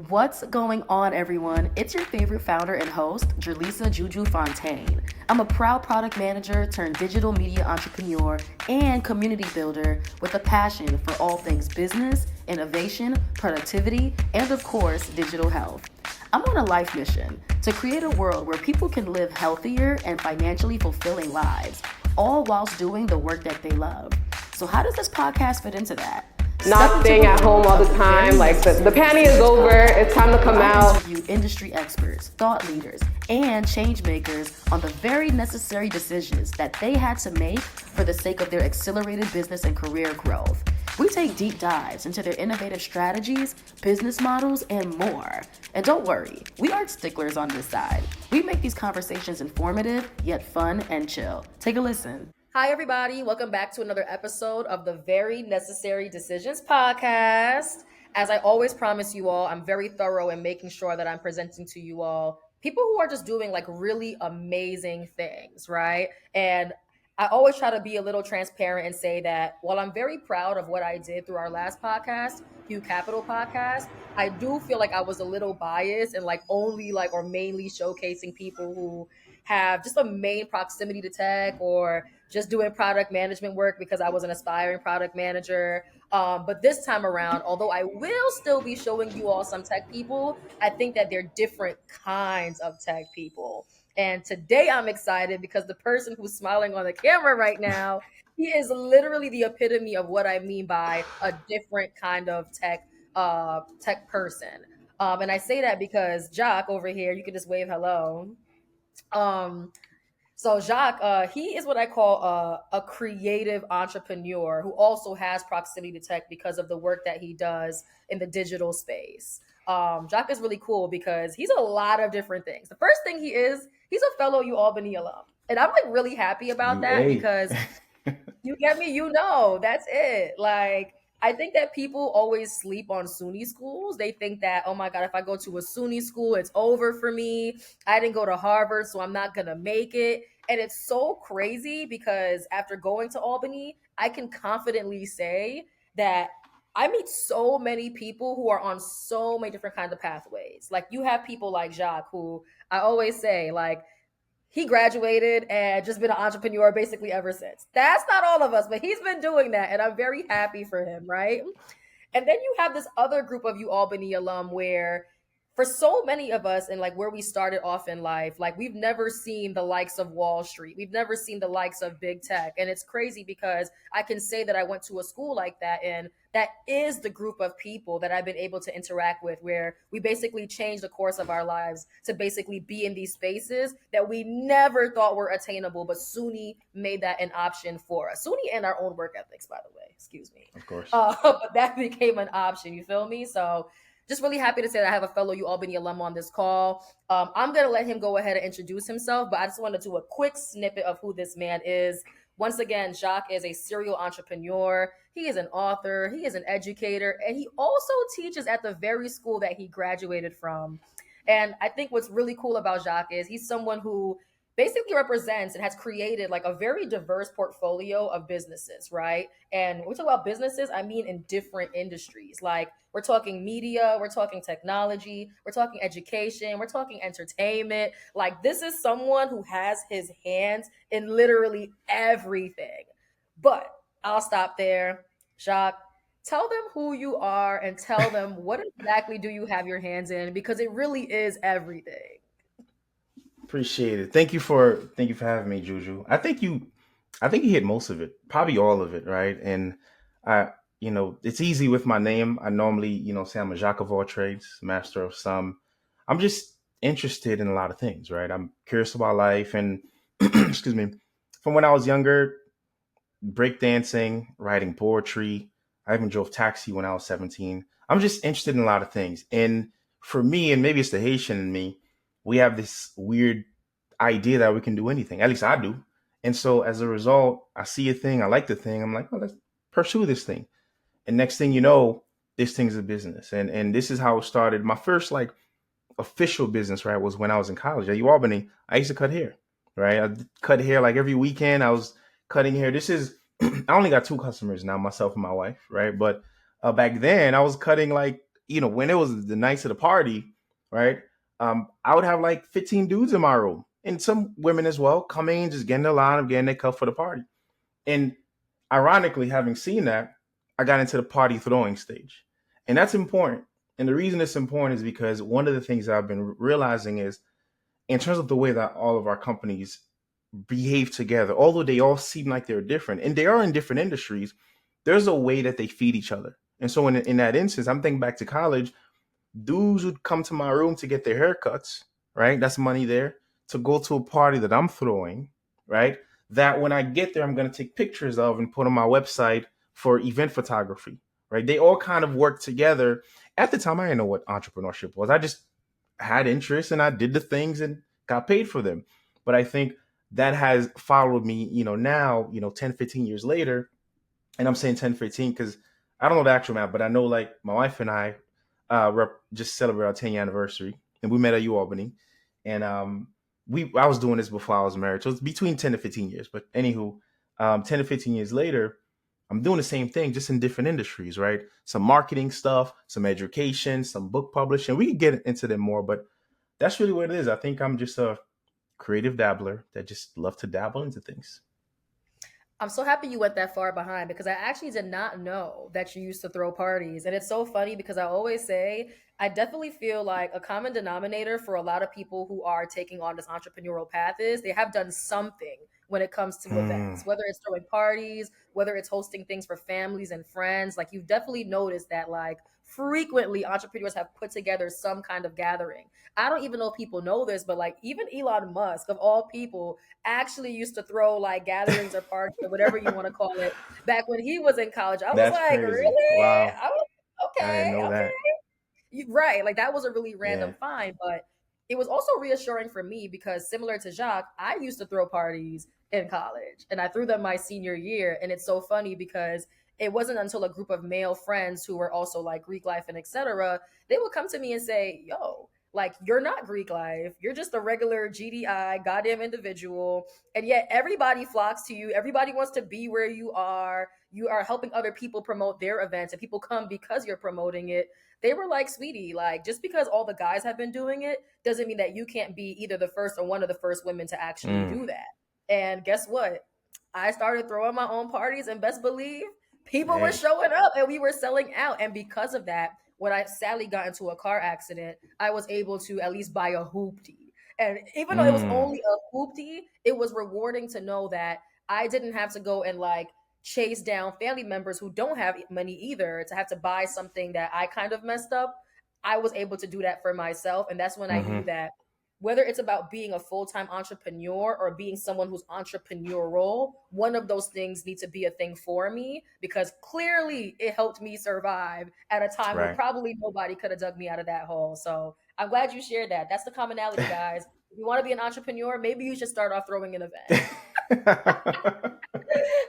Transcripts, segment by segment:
What's going on, everyone? It's your favorite founder and host, Jerlisa Juju Fontaine. I'm a proud product manager turned digital media entrepreneur and community builder with a passion for all things business, innovation, productivity, and of course, digital health. I'm on a life mission to create a world where people can live healthier and financially fulfilling lives, all whilst doing the work that they love. So, how does this podcast fit into that? Not staying at home all the time, like the panty is over, it's time to come out. Interview industry experts, thought leaders, and change makers on the very necessary decisions that they had to make for the sake of their accelerated business and career growth. We take deep dives into their innovative strategies, business models, and more. And don't worry, we aren't sticklers on this side. We make these conversations informative, yet fun and chill. Take a listen. Hi, everybody. Welcome back to another episode of the Very Necessary Decisions podcast. As I always promise you all, I'm very thorough in making sure that I'm presenting to you all people who are just doing like really amazing things, right? And I always try to be a little transparent and say that while I'm very proud of what I did through our last podcast, HuCapital podcast, I do feel like I was a little biased and like only like or mainly showcasing people who have just a main proximity to tech or just doing product management work because I was an aspiring product manager. But this time around, although I will still be showing you all some tech people, I think that they're different kinds of tech people. And today I'm excited because the person who's smiling on the camera right now, he is literally the epitome of what I mean by a different kind of tech person. And I say that because Jacques over here, you can just wave hello. Um, so Jacques, he is what I call a creative entrepreneur who also has proximity to tech because of the work that he does in the digital space. Jacques is really cool because he's a lot of different things. The first thing he's a fellow UAlbany alum. And I'm like really happy about that because you get me, that's it. Like, I think that people always sleep on SUNY schools. They think that, oh my God, if I go to a SUNY school, it's over for me. I didn't go to Harvard, so I'm not going to make it. And it's so crazy because after going to Albany, I can confidently say that I meet so many people who are on so many different kinds of pathways. Like you have people like Jacques, who I always say, like, he graduated and just been an entrepreneur basically ever since. That's not all of us, but he's been doing that. And I'm very happy for him, right? And then you have this other group of UAlbany alum where for so many of us and like where we started off in life, like we've never seen the likes of Wall Street. We've never seen the likes of big tech. And it's crazy because I can say that I went to a school like that. And that is the group of people that I've been able to interact with, where we basically changed the course of our lives to basically be in these spaces that we never thought were attainable, but SUNY made that an option for us. SUNY and our own work ethics, by the way, excuse me. Of course. But that became an option, you feel me? So just really happy to say that I have a fellow UAlbany alum on this call. I'm going to let him go ahead and introduce himself, but I just want to do a quick snippet of who this man is. Once again, Jacques is a serial entrepreneur. He is an author. He is an educator. And he also teaches at the very school that he graduated from. And I think what's really cool about Jacques is he's someone who basically represents and has created like a very diverse portfolio of businesses, right? And when we talk about businesses, I mean in different industries. Like we're talking media, we're talking technology, we're talking education, we're talking entertainment. Like this is someone who has his hands in literally everything. But I'll stop there. Jacques, tell them who you are and tell them what exactly do you have your hands in, because it really is everything. Appreciate it. Thank you for having me, Juju. I think you hit most of it, probably all of it, right? And it's easy with my name. I normally, say I'm a jack of all trades, master of some. I'm just interested in a lot of things, right? I'm curious about life and excuse me, from when I was younger, breakdancing, writing poetry. I even drove taxi when I was 17. I'm just interested in a lot of things. And for me, and maybe it's the Haitian in me, we have this weird idea that we can do anything. At least I do. And so as a result, I see a thing, I like the thing. I'm like, oh, let's pursue this thing. And next thing you know, this thing's a business. And this is how it started. My first like official business, right, was when I was in college at UAlbany. I used to cut hair, right? I cut hair like every weekend. I was cutting hair. This is, I only got two customers now, myself and my wife, right? But back then I was cutting like when it was the nights of the party, right? I would have like 15 dudes in my room and some women as well coming in, just getting their line of getting their cup for the party. And ironically, having seen that, I got into the party throwing stage. And that's important. And the reason it's important is because one of the things that I've been realizing is in terms of the way that all of our companies behave together, although they all seem like they're different and they are in different industries, there's a way that they feed each other. And so in that instance, I'm thinking back to college, dudes would come to my room to get their haircuts, right? That's money there. To go to a party that I'm throwing, right? That when I get there, I'm going to take pictures of and put on my website for event photography, right? They all kind of work together. At the time, I didn't know what entrepreneurship was. I just had interest and I did the things and got paid for them. But I think that has followed me, now, 10, 15 years later. And I'm saying 10, 15 because I don't know the actual math, but I know like my wife and I just celebrated our 10-year anniversary, and we met at UAlbany. And I was doing this before I was married, so it's between 10 to 15 years. But anywho, 10 to 15 years later, I'm doing the same thing, just in different industries, right? Some marketing stuff, some education, some book publishing. We can get into them more, but that's really what it is. I think I'm just a creative dabbler that just love to dabble into things. I'm so happy you went that far behind because I actually did not know that you used to throw parties. And it's so funny because I always say, I definitely feel like a common denominator for a lot of people who are taking on this entrepreneurial path is they have done something when it comes to events, whether it's throwing parties, whether it's hosting things for families and friends. Like you've definitely noticed that like frequently entrepreneurs have put together some kind of gathering. I don't even know if people know this, but like even Elon Musk of all people actually used to throw like gatherings or parties or whatever you want to call it back when he was in college. I was That's like, crazy. really? Wow. I was I didn't know okay. that. Right. Like that was a really Yeah. random find, but it was also reassuring for me because similar to Jacques, I used to throw parties in college and I threw them my senior year. And it's so funny because it wasn't until a group of male friends who were also like Greek life and etc. They would come to me and say, yo, like you're not Greek life. You're just a regular GDI, goddamn individual. And yet everybody flocks to you. Everybody wants to be where you are. You are helping other people promote their events and people come because you're promoting it. They were like, sweetie, like just because all the guys have been doing it doesn't mean that you can't be either the first or one of the first women to actually do that. And guess what? I started throwing my own parties and best believe people were Hey. showing up and we were selling out. And because of that, when I sadly got into a car accident, I was able to at least buy a hoopty. And even though it was only a hoopty, it was rewarding to know that I didn't have to go and like chase down family members who don't have money either to have to buy something that I kind of messed up. I was able to do that for myself. And that's when I knew that whether it's about being a full-time entrepreneur or being someone who's entrepreneurial, one of those things needs to be a thing for me because clearly it helped me survive at a time when Right. probably nobody could have dug me out of that hole. So I'm glad you shared that. That's the commonality, guys. If you want to be an entrepreneur, maybe you should start off throwing an event.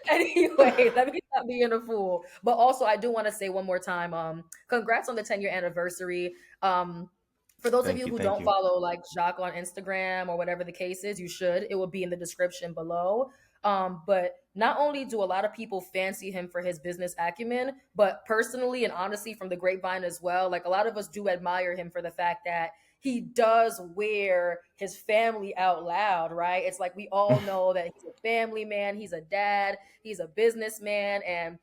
Anyway, let me stop being a fool. But also, I do want to say one more time, congrats on the 10-year anniversary. For those of you who don't follow like Jacques on Instagram or whatever the case is, you should. It will be in the description below. But not only do a lot of people fancy him for his business acumen, but personally and honestly from the grapevine as well, like a lot of us do admire him for the fact that he does wear his family out loud, right? It's like we all know that he's a family man, he's a dad, he's a businessman, and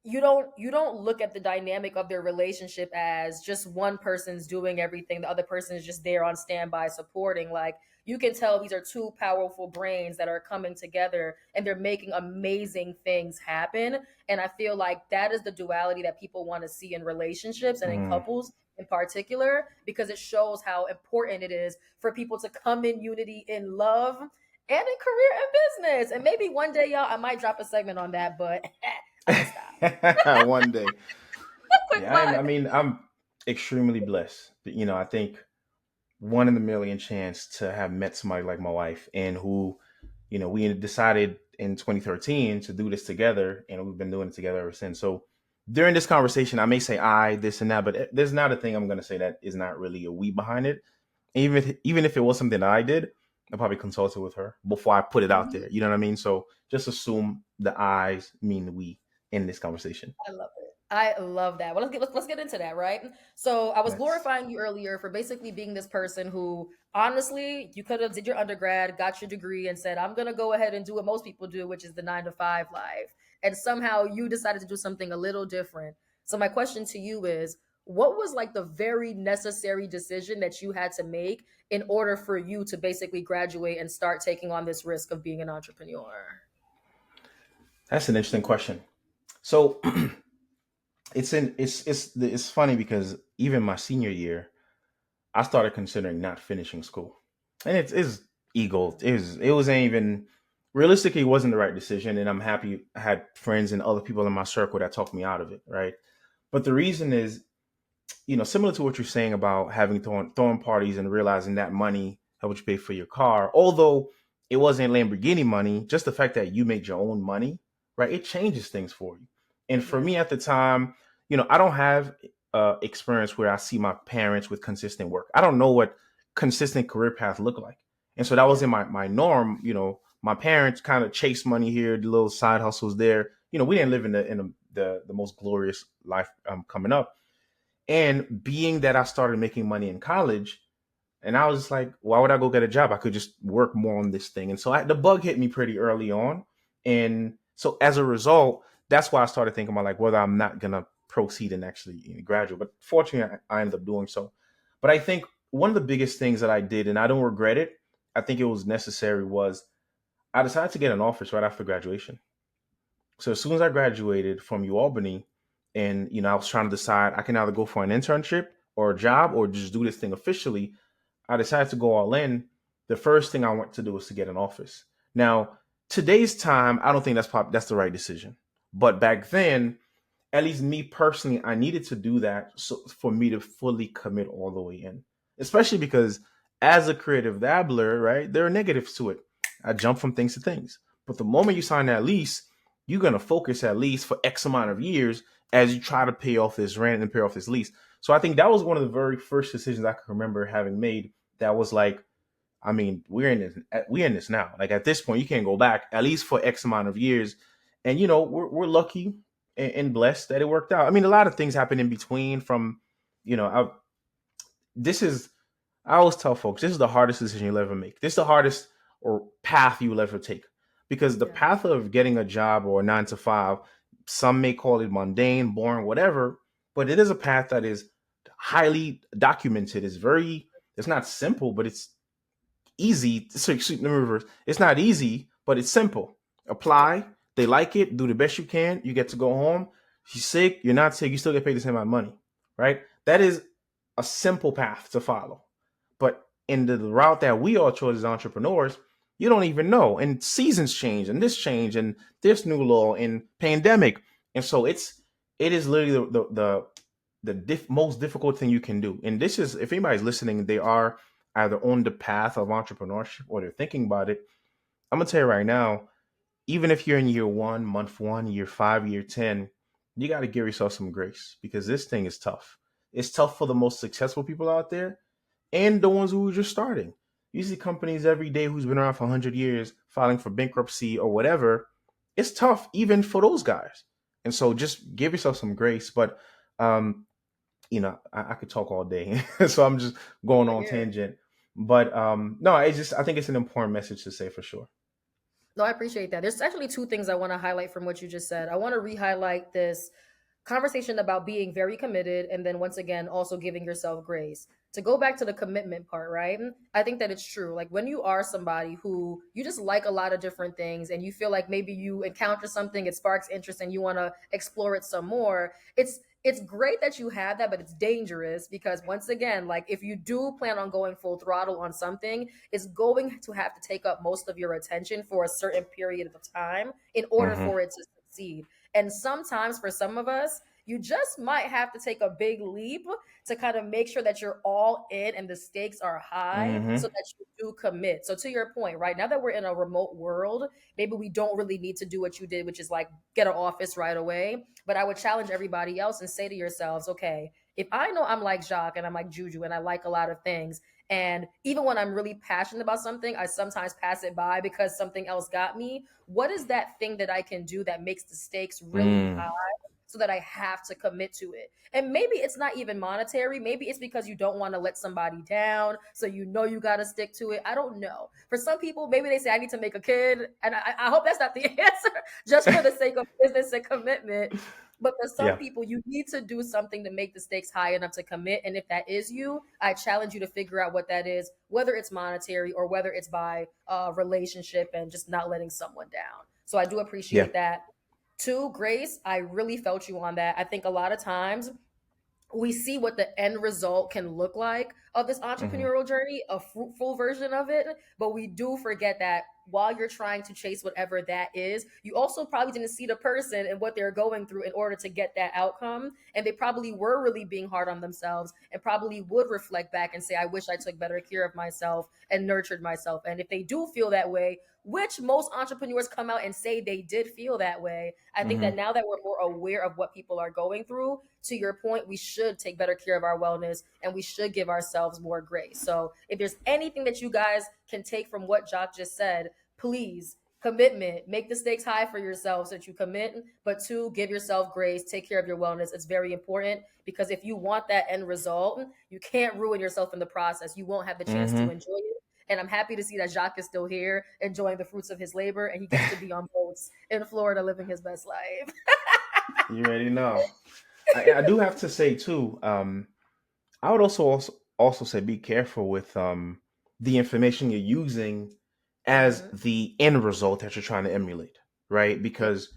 you don't look at the dynamic of their relationship as just one person's doing everything, the other person is just there on standby supporting. Like you can tell these are two powerful brains that are coming together and they're making amazing things happen. And I feel like that is the duality that people want to see in relationships and in couples in particular, because it shows how important it is for people to come in unity in love and in career and business. And maybe one day, y'all, I might drop a segment on that, but One day. Yeah, I'm extremely blessed. I think one in a million chance to have met somebody like my wife and who, we decided in 2013 to do this together and we've been doing it together ever since. So during this conversation, I may say I, this and that, but there's not a thing I'm going to say that is not really a we behind it. Even if it was something that I did, I probably consulted with her before I put it out there. You know what I mean? So just assume the I's mean we in this conversation. I love it. I love that. Well, let's get into that, right? So I was Let's. glorifying you earlier for basically being this person who, honestly, you could have did your undergrad, got your degree, and said, "I'm gonna go ahead and do what most people do, which is the 9 to 5 life." And somehow you decided to do something a little different. So my question to you is, what was like the very necessary decision that you had to make in order for you to basically graduate and start taking on this risk of being an entrepreneur? That's an interesting question. So it's funny because even my senior year, I started considering not finishing school, and it's ego. It wasn't even realistically, it wasn't the right decision, and I'm happy I had friends and other people in my circle that talked me out of it, right? But the reason is, similar to what you're saying about having throwing parties and realizing that money helped you pay for your car, although it wasn't Lamborghini money, just the fact that you made your own money, right? It changes things for you. And for Yeah. me at the time, I don't have experience where I see my parents with consistent work. I don't know what consistent career path look like. And so that Yeah. wasn't my norm. My parents kind of chased money here, the little side hustles there. We didn't live in the most glorious life coming up. And being that I started making money in college, and I was just like, why would I go get a job? I could just work more on this thing. And so the bug hit me pretty early on. And so as a result, that's why I started thinking about like whether I'm not going to proceed and actually graduate. But fortunately, I ended up doing so. But I think one of the biggest things that I did, and I don't regret it, I think it was necessary, was I decided to get an office right after graduation. So as soon as I graduated from UAlbany, and I was trying to decide I can either go for an internship or a job or just do this thing officially, I decided to go all in. The first thing I want to do is to get an office. Now, today's time, I don't think that's the right decision. But back then, at least me personally, I needed to do that for me to fully commit all the way in. Especially because as a creative dabbler, right, there are negatives to it. I jump from things to things. But the moment you sign that lease, you're gonna focus at least for X amount of years as you try to pay off this rent and pay off this lease. So I think that was one of the very first decisions I can remember having made. That was like, I mean, we're in this now. Like at this point, you can't go back at least for X amount of years. And we're lucky and blessed that it worked out. I mean, a lot of things happen in between. From you know, I, this is I always tell folks this is the hardest decision you'll ever make. This is the hardest or path you will ever take, because the Yeah. path of getting a job or a 9 to 5, some may call it mundane, boring, whatever, but it is a path that is highly documented. It's not simple, but it's easy. So let me reverse. It's not easy, but it's simple. Yeah. Apply. They like it. Do the best you can. You get to go home. You're sick. You're not sick. You still get paid the same amount of money, right? That is a simple path to follow. But in the route that we all chose as entrepreneurs, you don't even know. And seasons change, and this new law and pandemic, and so it is literally the most difficult thing you can do. And this is, if anybody's listening, they are either on the path of entrepreneurship or they're thinking about it. I'm gonna tell you right now, even if you're in year one, month one, year 5, year 10, you got to give yourself some grace, because this thing is tough. It's tough for the most successful people out there and the ones who are just starting. You see companies every day who's been around for 100 years filing for bankruptcy or whatever. It's tough even for those guys. And so just give yourself some grace. But um, I could talk all day, so I'm just going I on hear it. tangent. But no, I think it's an important message to say for sure. No, I appreciate that. There's actually two things I want to highlight from what you just said. I want to re-highlight this conversation about being very committed, and then once again also giving yourself grace. To go back to the commitment part, right? I think that it's true. Like when you are somebody who you just like a lot of different things and you feel like maybe you encounter something, it sparks interest and you want to explore it some more. It's great that you have that, but it's dangerous because once again, like if you do plan on going full throttle on something, it's going to have to take up most of your attention for a certain period of time in order Hmm. for it to succeed. And sometimes for some of us, you just might have to take a big leap to kind of make sure that you're all in and the stakes are high Hmm. so that you do commit. So to your point, right now that we're in a remote world, maybe we don't really need to do what you did, which is like get an office right away. But I would challenge everybody else and say to yourselves, okay, if I know I'm like Jacques and I'm like Juju and I like a lot of things, and even when I'm really passionate about something, I sometimes pass it by because something else got me. What is that thing that I can do that makes the stakes really high so that I have to commit to it. And maybe it's not even monetary. Maybe it's because you don't want to let somebody down. So you know you got to stick to it. I don't know. For some people, maybe they say, I need to make a kid. And I hope that's not the answer, just for the sake of business and commitment. But for some Yeah. people, you need to do something to make the stakes high enough to commit. And if that is you, I challenge you to figure out what that is, whether it's monetary or whether it's by relationship and just not letting someone down. So I do Yeah. appreciate that. Two, Grace, I really felt you on that. I think a lot of times we see what the end result can look like of this Hmm. entrepreneurial journey, a fruitful version of it, but we do forget that while you're trying to chase whatever that is, you also probably didn't see the person and what they're going through in order to get that outcome. And they probably were really being hard on themselves and probably would reflect back and say, I wish I took better care of myself and nurtured myself. And if they do feel that way, which most entrepreneurs come out and say they did feel that way, I think that Hmm. now that we're more aware of what people are going through, to your point, we should take better care of our wellness and we should give ourselves more grace. So if there's anything that you guys can take from what Jacques just said, please, commitment, make the stakes high for yourself so that you commit. But two, give yourself grace, take care of your wellness. It's very important because if you want that end result, you can't ruin yourself in the process. You won't have the chance to Hmm. enjoy it. And I'm happy to see that Jacques is still here, enjoying the fruits of his labor, and he gets to be on boats in Florida, living his best life. You already know. I do have to say too. I would also say be careful with the information you're using as Mm-hmm. the end result that you're trying to emulate, right? Yeah. Because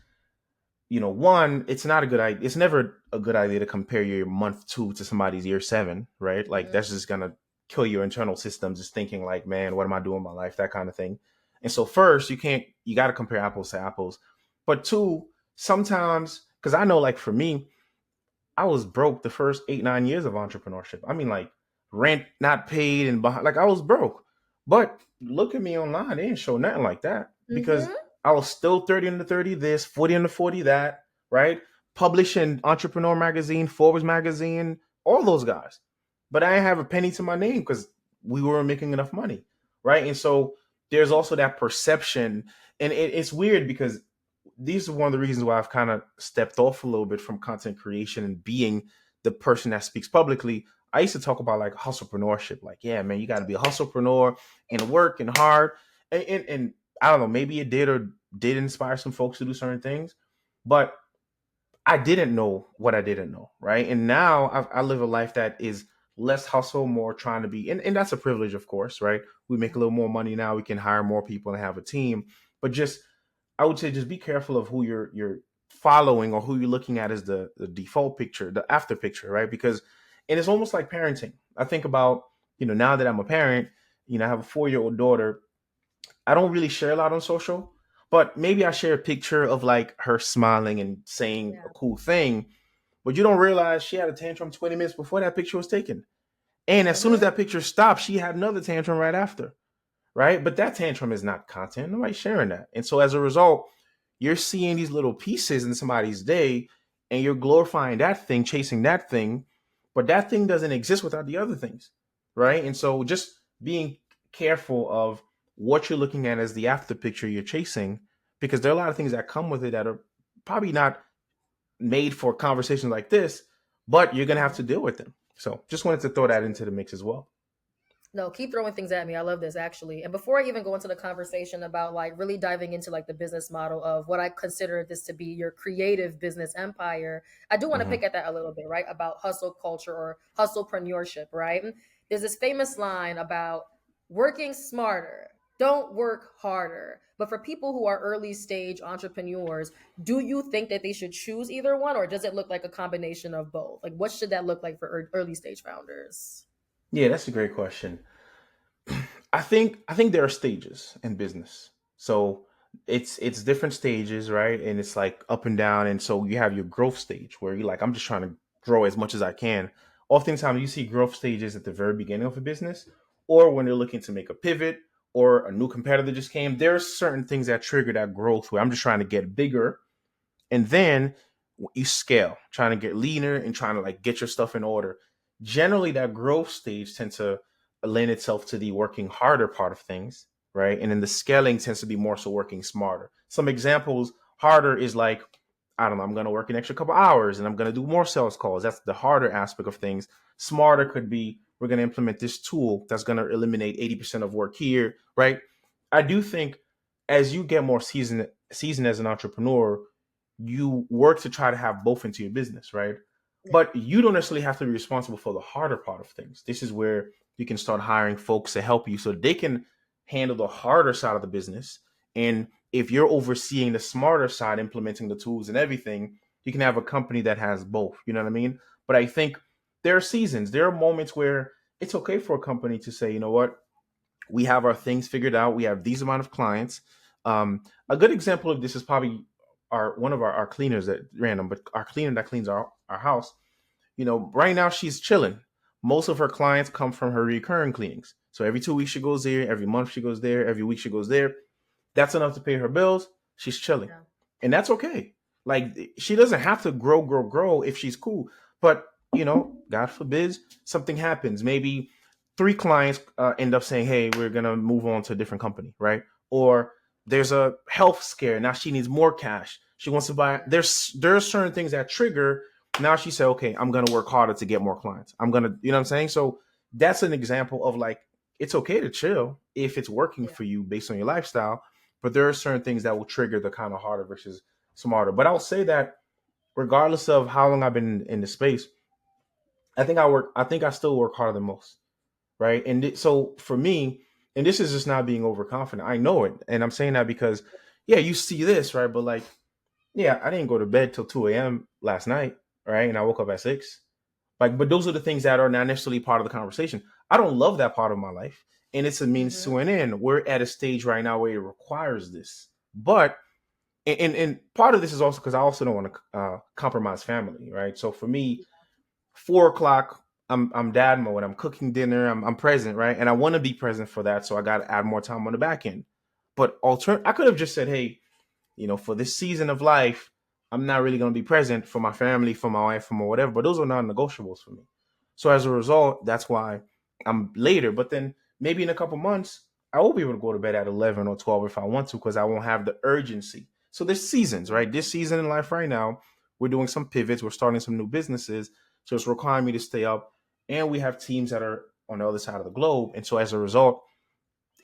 one, it's not a good idea. It's never a good idea to compare your month two to somebody's year seven, right? Like Mm-hmm. that's just gonna kill your internal systems. Just thinking like, man, what am I doing in my life? That kind of thing. And so first, you got to compare apples to apples. But two, sometimes, because I know, like for me, I was broke the first 8, 9 years of entrepreneurship. I mean, like rent not paid and behind, like I was broke. But look at me online; they didn't show nothing like that because Mm-hmm. I was still 30 under 30 this, 40 under 40 that, right? Publishing Entrepreneur Magazine, Forbes Magazine, all those guys. But I didn't have a penny to my name because we weren't making enough money, right? And so there's also that perception, and it's weird because these are one of the reasons why I've kind of stepped off a little bit from content creation and being the person that speaks publicly. I used to talk about like hustlepreneurship, like, yeah, man, you got to be a hustlepreneur and work and hard. And I don't know, maybe it did or did inspire some folks to do certain things, but I didn't know what I didn't know, right? And now I live a life that is less hustle, more trying to be, and that's a privilege, of course, right? We make a little more money now, we can hire more people and have a team, but just I would say just be careful of who you're following or who you're looking at as the default picture, the after picture, right? Because and it's almost like parenting. I think about, now that I'm a parent, I have a 4-year-old daughter. I don't really share a lot on social, but maybe I share a picture of like her smiling and saying a Yeah. cool thing, but you don't realize she had a tantrum 20 minutes before that picture was taken. And as soon as Mm-hmm. that picture stopped, she had another tantrum right after, right? But that tantrum is not content. Nobody's sharing that. And so as a result, you're seeing these little pieces in somebody's day and you're glorifying that thing, chasing that thing, but that thing doesn't exist without the other things, right? And so just being careful of what you're looking at as the after picture you're chasing, because there are a lot of things that come with it that are probably not made for conversations like this, but you're going to have to deal with them. So just wanted to throw that into the mix as well. No, keep throwing things at me. I love this actually. And before I even go into the conversation about like really diving into like the business model of what I consider this to be your creative business empire, I do want to Hmm. pick at that a little bit, right? About hustle culture or hustlepreneurship, right? There's this famous line about working smarter, don't work harder. But for people who are early stage entrepreneurs, do you think that they should choose either one, or does it look like a combination of both? Like, what should that look like for early stage founders? Yeah, that's a great question. I think there are stages in business. So it's different stages, right? And it's like up and down. And so you have your growth stage where you're like, I'm just trying to grow as much as I can. Oftentimes you see growth stages at the very beginning of a business, or when they're looking to make a pivot or a new competitor just came. There are certain things that trigger that growth where I'm just trying to get bigger, and then you scale, trying to get leaner and trying to like get your stuff in order. Generally, that growth stage tends to lend itself to the working harder part of things, right? And then the scaling tends to be more so working smarter. Some examples: harder is like I don't know, I'm going to work an extra couple hours and I'm going to do more sales calls. That's the harder aspect of things. Smarter could be, we're going to implement this tool that's going to eliminate 80% of work here, right? I do think as you get more seasoned as an entrepreneur, you work to try to have both into your business, right? But you don't necessarily have to be responsible for the harder part of things. This is where you can start hiring folks to help you so they can handle the harder side of the business. And if you're overseeing the smarter side, implementing the tools and everything, you can have a company that has both. You know what I mean? But I think there are seasons, there are moments where it's okay for a company to say, you know what, we have our things figured out. We have these amount of clients. A good example of this is probably one of our cleaners that random, but our cleaner that cleans our house. You know, right now she's chilling. Most of her clients come from her recurring cleanings. So every 2 weeks she goes there, every month she goes there, every week she goes there. That's enough to pay her bills. She's chilling. Yeah. And that's okay. Like she doesn't have to grow if she's cool. But, you know, God forbid something happens. Maybe 3 clients end up saying, hey, we're going to move on to a different company, right? Or there's a health scare. Now she needs more cash. She wants to buy. There are certain things that trigger. Now she said, okay, I'm going to work harder to get more clients. I'm going to, you know what I'm saying? So that's an example of like, it's okay to chill if it's working for you based on your lifestyle. But there are certain things that will trigger the kind of harder versus smarter. But I'll say that regardless of how long I've been in the space, I think I still work harder than most. Right. And so for me, and this is just not being overconfident, I know it. And I'm saying that because, yeah, you see this, right? But like, yeah, I didn't go to bed till 2 a.m. last night. Right. And I woke up at 6. Like, but those are the things that are not necessarily part of the conversation. I don't love that part of my life. And it's a means to an end. We're at a stage right now where it requires this. But, and part of this is also because I also don't want to compromise family. Right. So for me, 4 o'clock, I'm dad mode. I'm cooking dinner. I'm present, right? And I want to be present for that. So I got to add more time on the back end. But I could have just said, hey, you know, for this season of life, I'm not really going to be present for my family, for my wife, for my whatever. But those are non-negotiables for me. So as a result, that's why I'm later. But then maybe in a couple months, I will be able to go to bed at 11 or 12 if I want to, because I won't have the urgency. So there's seasons, right? This season in life right now, we're doing some pivots. We're starting some new businesses. So it's requiring me to stay up. And we have teams that are on the other side of the globe. And so as a result,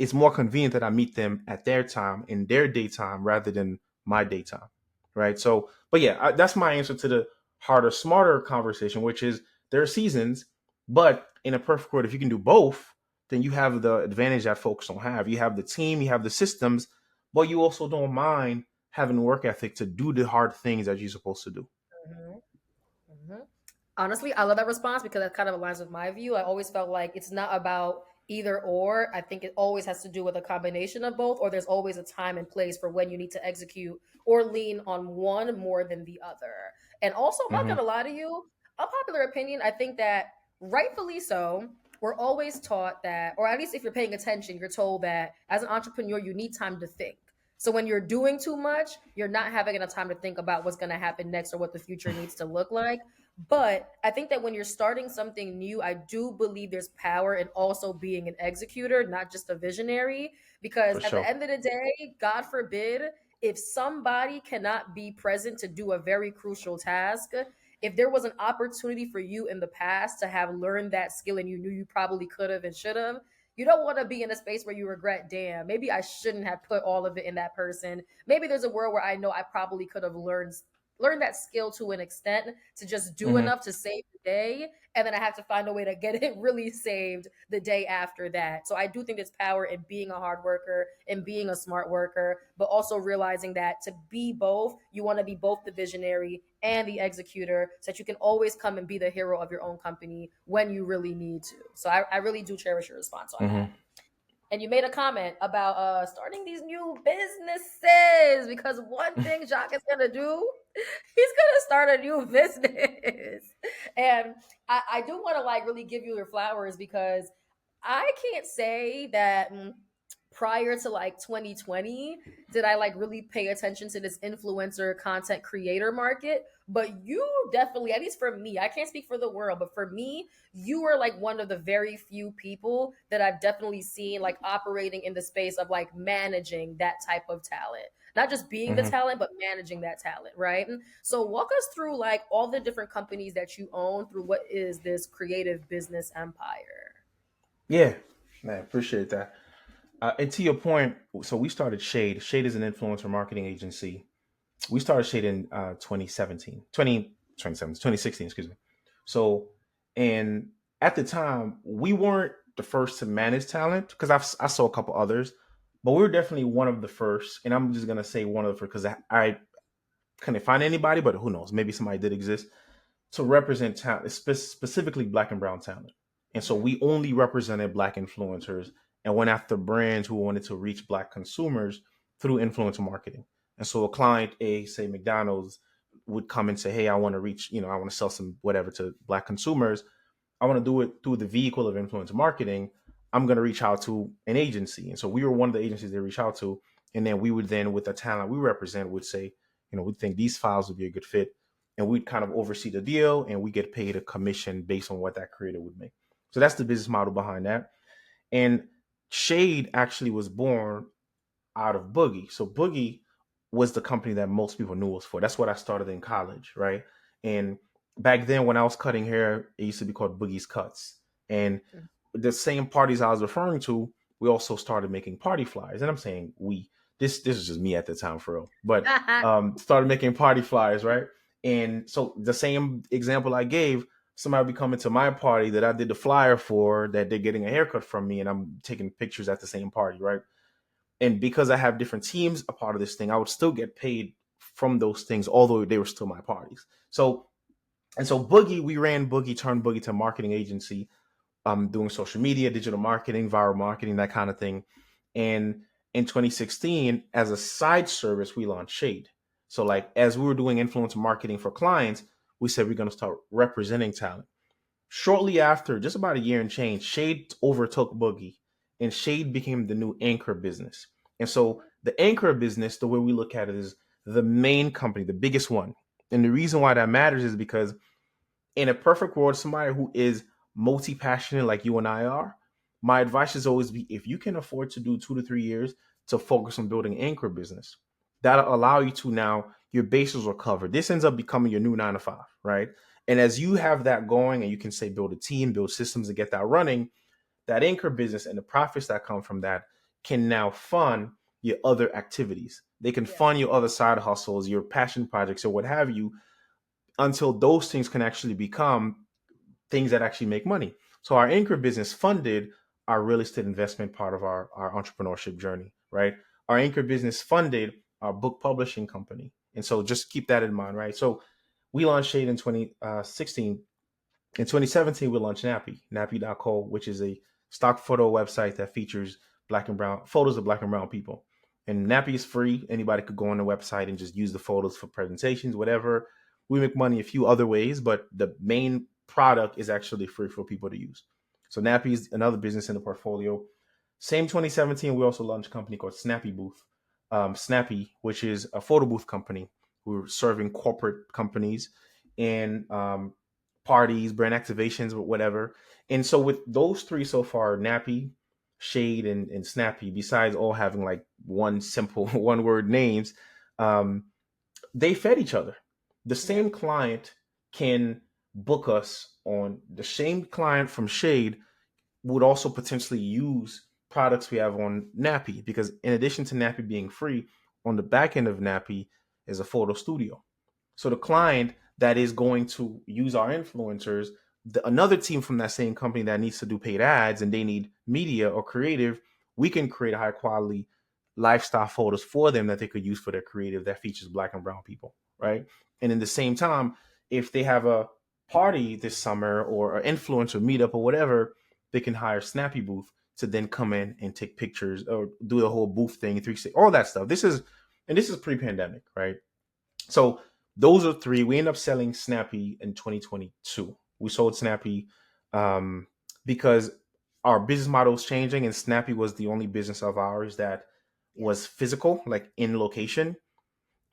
it's more convenient that I meet them at their time in their daytime rather than my daytime. Right. So, but yeah, that's my answer to the harder, smarter conversation, which is there are seasons, but in a perfect world, if you can do both, then you have the advantage that folks don't have. You have the team, you have the systems, but you also don't mind having work ethic to do the hard things that you're supposed to do. Honestly, I love that response because that kind of aligns with my view. I always felt like it's not about either or. I think it always has to do with a combination of both, or there's always a time and place for when you need to execute or lean on one more than the other. And also, I'm not going to lie to you, unpopular opinion, I think that rightfully so, we're always taught that, or at least if you're paying attention, you're told that as an entrepreneur, you need time to think. So when you're doing too much, you're not having enough time to think about what's going to happen next or what the future needs to look like. But I think that when you're starting something new, I do believe there's power in also being an executor, not just a visionary, because at the end of the day, God forbid, if somebody cannot be present to do a very crucial task, if there was an opportunity for you in the past to have learned that skill and you knew you probably could have and should have, you don't want to be in a space where you regret, damn, maybe I shouldn't have put all of it in that person. Maybe there's a world where I know I probably could have learned that skill to an extent to just do enough to save the day. And then I have to find a way to get it really saved the day after that. So I do think there's power in being a hard worker and being a smart worker, but also realizing that to be both, you want to be both the visionary and the executor so that you can always come and be the hero of your own company when you really need to. So I really do cherish your response on that. And you made a comment about starting these new businesses, because one thing Jacques is going to do, he's going to start a new business. And I do want to like really give you your flowers, because I can't say that prior to like 2020 did I like really pay attention to this influencer content creator market. But you definitely, at least for me, I can't speak for the world, but for me, you are like one of the very few people that I've definitely seen like operating in the space of like managing that type of talent. not just being the talent, but managing that talent, right? So walk us through like all the different companies that you own through what is this creative business empire. Yeah, man, appreciate that. And to your point, so we started Shade. Shade is an influencer marketing agency. We started Shade in 2016, excuse me. So, and at the time, we weren't the first to manage talent because I saw a couple others, but we were definitely one of the first. And I'm just going to say one of the first because I couldn't find anybody, but who knows? Maybe somebody did exist to represent talent, specifically Black and brown talent. And so we only represented Black influencers and went after brands who wanted to reach Black consumers through influencer marketing. And so a client, say McDonald's, would come and say, "Hey, I want to reach, I want to sell some whatever to Black consumers. I want to do it through the vehicle of influencer marketing. I'm going to reach out to an agency." And so we were one of the agencies they reach out to. And then we would then, with the talent we represent, would say, we think these files would be a good fit. And we'd kind of oversee the deal and we get paid a commission based on what that creator would make. So that's the business model behind that. And Shade actually was born out of Boogie. So Boogie was the company that most people knew us for. That's what I started in college, right? And back then when I was cutting hair, it used to be called Boogie's Cuts. And the same parties I was referring to, we also started making party flyers. And I'm saying this is just me at the time for real, but started making party flyers, right? And so the same example I gave, somebody would be coming to my party that I did the flyer for, that they're getting a haircut from me, and I'm taking pictures at the same party, right? And because I have different teams a part of this thing, I would still get paid from those things, although they were still my parties. So Boogie, we ran Boogie, turned Boogie to a marketing agency, doing social media, digital marketing, viral marketing, that kind of thing. And in 2016, as a side service, we launched Shade. So like as we were doing influencer marketing for clients, we said we're going to start representing talent. Shortly after, just about a year and change, Shade overtook Boogie and Shade became the new anchor business. And so the anchor business, the way we look at it, is the main company, the biggest one. And the reason why that matters is because in a perfect world, somebody who is multi-passionate like you and I are, my advice is always be, if you can afford to do 2 to 3 years to focus on building anchor business, that'll allow you to now, your bases are covered. This ends up becoming your new 9 to 5, right? And as you have that going and you can say build a team, build systems to get that running, that anchor business and the profits that come from that can now fund your other activities. They can fund your other side hustles, your passion projects, or what have you, until those things can actually become things that actually make money. So our anchor business funded our real estate investment part of our entrepreneurship journey, right? Our anchor business funded our book publishing company. And so just keep that in mind, right? So we launched Shade in 2016. In 2017, we launched nappy.co, which is a stock photo website that features Black and brown photos of Black and brown people. And Nappy is free. Anybody could go on the website and just use the photos for presentations, whatever. We make money a few other ways, but the main product is actually free for people to use. So Nappy is another business in the portfolio. Same 2017, we also launched a company called Snappy Booth. Snappy, which is a photo booth company. We were serving corporate companies and parties, brand activations, whatever. And so with those three so far, Nappy, Shade, and Snappy, besides all having like one simple one word names, they fed each other. The same client can book us on, the same client from Shade would also potentially use products we have on Nappy, because in addition to Nappy being free, on the back end of Nappy is a photo studio. So the client that is going to use our influencers, another team from that same company that needs to do paid ads and they need media or creative, we can create high quality lifestyle photos for them that they could use for their creative that features Black and brown people, right? And in the same time, if they have a party this summer or an influencer meetup or whatever, they can hire Snappy Booth to then come in and take pictures or do the whole booth thing, 360, all that stuff. This is pre-pandemic, right? So those are three. We end up selling Snappy in 2022. We sold Snappy because our business model was changing, and Snappy was the only business of ours that was physical, like in location,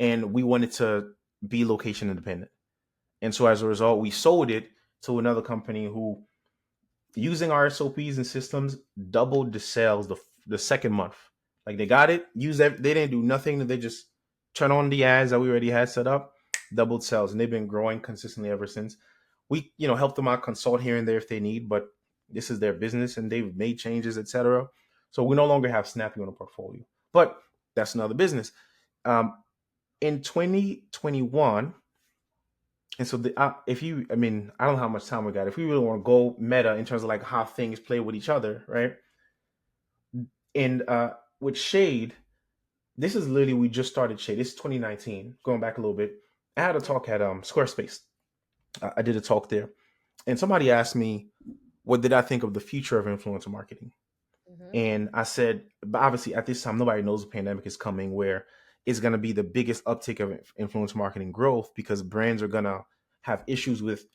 and we wanted to be location independent. And so as a result, we sold it to another company who, using our SOPs and systems, doubled the sales the second month. Like they got it, used it, they didn't do nothing. They just turn on the ads that we already had set up, doubled sales, and they've been growing consistently ever since. We, help them out, consult here and there if they need, but this is their business and they've made changes, etc. So we no longer have Snappy on the portfolio, but that's another business. In 2021, and so if you, I mean, I don't know how much time we got. If we really want to go meta in terms of like how things play with each other, right? And with Shade, this is literally, we just started Shade. This is 2019, going back a little bit. I had a talk at Squarespace. I did a talk there, and somebody asked me, what did I think of the future of influencer marketing? And I said, but obviously at this time, nobody knows the pandemic is coming, where it's going to be the biggest uptick of influencer marketing growth, because brands are going to have issues with,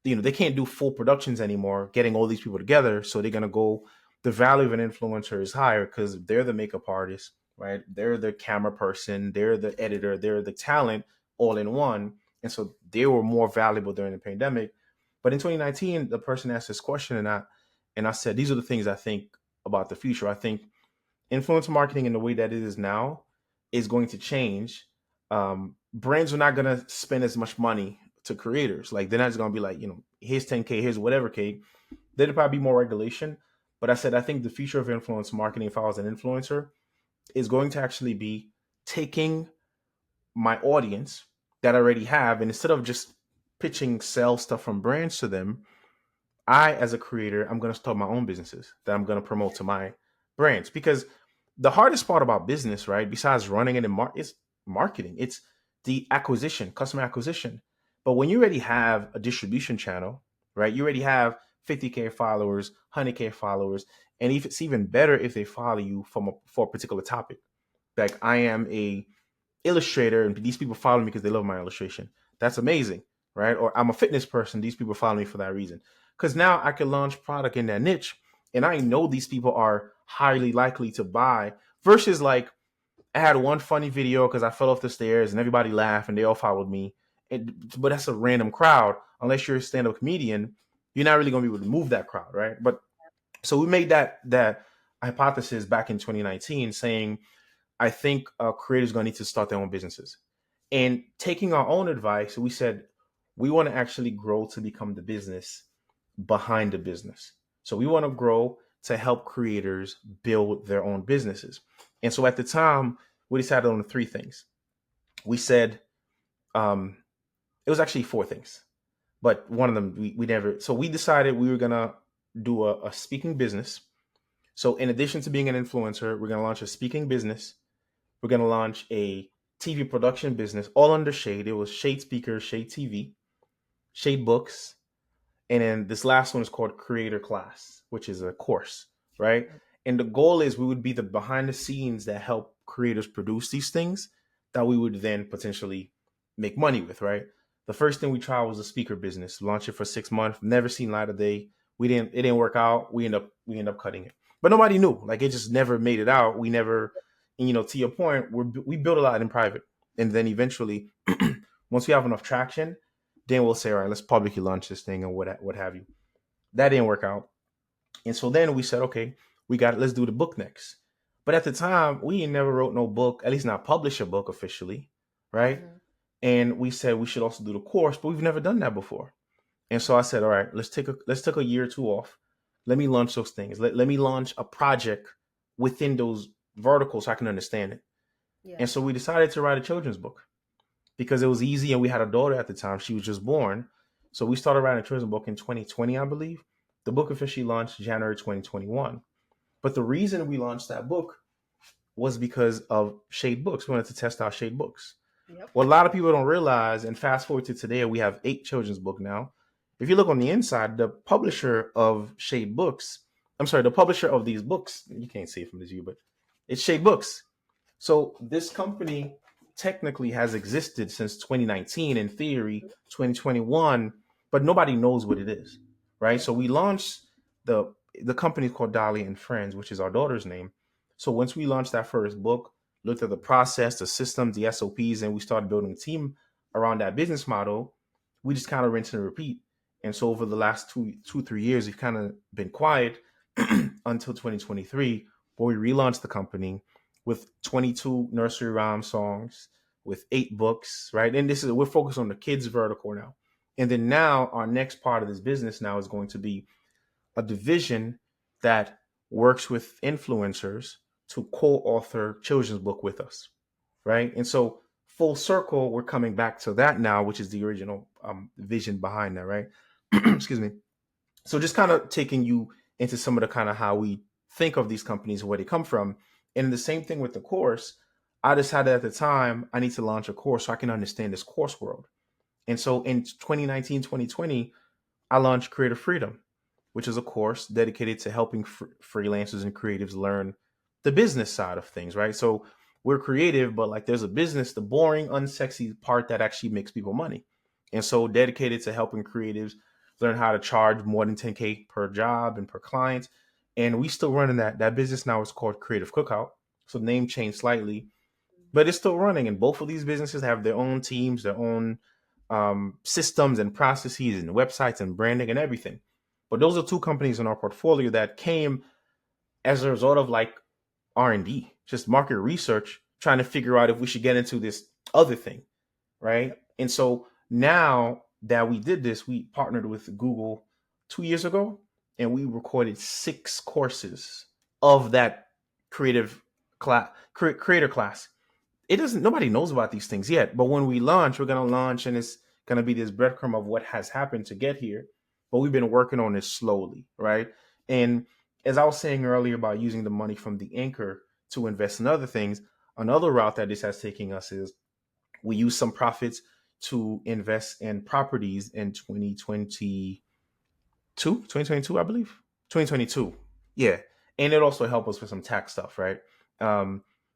they can't do full productions anymore, getting all these people together. So they're going to go, the value of an influencer is higher because they're the makeup artist, right? They're the camera person, they're the editor, they're the talent all in one. And so they were more valuable during the pandemic. But in 2019, the person asked this question, and I said, these are the things I think about the future. I think influencer marketing in the way that it is now is going to change. Brands are not going to spend as much money to creators. Like, they're not just going to be like, here's 10K, here's whatever K. There'll probably be more regulation. But I said, I think the future of influencer marketing, if I was an influencer, is going to actually be taking my audience that I already have, and instead of just pitching sell stuff from brands to them, I, as a creator, I'm going to start my own businesses that I'm going to promote to my brands. Because the hardest part about business, right, besides running it is marketing. It's the acquisition, customer acquisition. But when you already have a distribution channel, right, you already have 50K followers, 100K followers, and if it's even better if they follow you for a particular topic. Like, I am a illustrator and these people follow me because they love my illustration. That's amazing, right? Or I'm a fitness person. These people follow me for that reason. Because now I can launch product in that niche, and I know these people are highly likely to buy, versus like, I had one funny video because I fell off the stairs and everybody laughed and they all followed me. But that's a random crowd. Unless you're a stand-up comedian, you're not really going to be able to move that crowd, right? But so we made that hypothesis back in 2019, saying, I think creators are going to need to start their own businesses. And taking our own advice, we said, we want to actually grow to become the business behind the business. So we want to grow to help creators build their own businesses. And so at the time, we decided on 3 things. We said, it was actually 4 things, but one of them we never. So we decided we were going to do a speaking business. So in addition to being an influencer, we're going to launch a speaking business. We're going to launch a TV production business, all under Shade. It was Shade Speakers, Shade TV, Shade Books. And then this last one is called Creator Class, which is a course, right? And the goal is we would be the behind the scenes that help creators produce these things that we would then potentially make money with, right? The first thing we tried was a speaker business, launch it for 6 months, never seen light of day. It didn't work out. We end up cutting it, but nobody knew. Like, it just never made it out. We never, and, to your point, we build a lot in private, and then eventually, once we have enough traction, then we'll say, all right, let's publicly launch this thing and what have you. That didn't work out, and so then we said, okay, let's do the book next. But at the time, we never wrote no book, at least not publish a book officially, right? Mm-hmm. And we said we should also do the course, but we've never done that before. And so I said, all right, let's take a year or 2 off. Let me launch those things. Let me launch a project within those verticals so I can understand it. Yeah. And so we decided to write a children's book because it was easy, and we had a daughter at the time. She was just born. So we started writing a children's book in 2020, I believe. The book officially launched January 2021. But the reason we launched that book was because of Shade Books. We wanted to test out Shade Books. Yep. What a lot of people don't realize, and fast forward to today, we have 8 children's books now. If you look on the inside, the publisher of Shade Books, the publisher of these books, you can't see it from this view, but it's Shade Books. So this company technically has existed since 2019, in theory, 2021, but nobody knows what it is, right? So we launched the company called Dahlia Friends, which is our daughter's name. So once we launched that first book, looked at the process, the systems, the SOPs, and we started building a team around that business model, we just kind of rinse and repeat. And so over the last 2-3 years, we've kind of been quiet until 2023, where we relaunched the company with 22 nursery rhyme songs, with 8 books, right? And we're focused on the kids vertical now. And then now our next part of this business now is going to be a division that works with influencers to co-author children's book with us, right? And so full circle, we're coming back to that now, which is the original vision behind that, right? Excuse me. So just kind of taking you into some of the kind of how we think of these companies and where they come from. And the same thing with the course, I decided at the time I need to launch a course so I can understand this course world. And so in 2019, 2020, I launched Creative Freedom, which is a course dedicated to helping freelancers and creatives learn the business side of things, right? So we're creative, but like there's a business, the boring, unsexy part that actually makes people money. And so dedicated to helping creatives learn how to charge more than 10K per job and per client. And we still running that business now is called Creative Cookout. So the name changed slightly, but it's still running. And both of these businesses have their own teams, their own systems and processes and websites and branding and everything. But those are 2 companies in our portfolio that came as a result of like R&D, just market research, trying to figure out if we should get into this other thing, right? And so now that we did this, we partnered with Google 2 years ago, and we recorded 6 courses of that creator class. Nobody knows about these things yet, but when we launch, we're going to launch, and it's going to be this breadcrumb of what has happened to get here. But we've been working on this slowly, right? And as I was saying earlier about using the money from the anchor to invest in other things, another route that this has taken us is we use some profits to invest in properties in 2022, I believe. 2022. Yeah. And it also helped us with some tax stuff, right?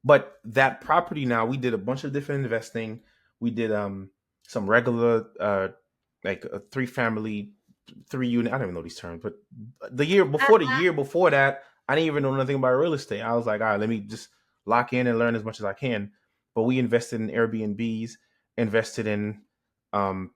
But that property now, we did a bunch of different investing. We did some regular, like a 3-family, 3-unit. I don't even know these terms, but the year before that, I didn't even know nothing about real estate. I was like, all right, let me just lock in and learn as much as I can. But we invested in Airbnbs, we invested in our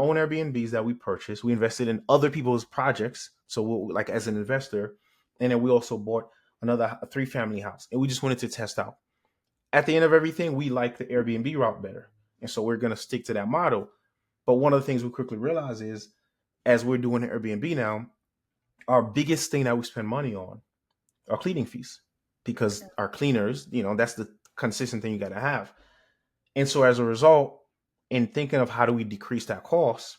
own Airbnbs that we purchased. We invested in other people's projects. So like as an investor, and then we also bought another 3-family house, and we just wanted to test out. At the end of everything, we like the Airbnb route better. And so we're going to stick to that model. But one of the things we quickly realize is, as we're doing Airbnb now, our biggest thing that we spend money on are cleaning fees, because our cleaners, that's the consistent thing you got to have. And so as a result, in thinking of how do we decrease that cost,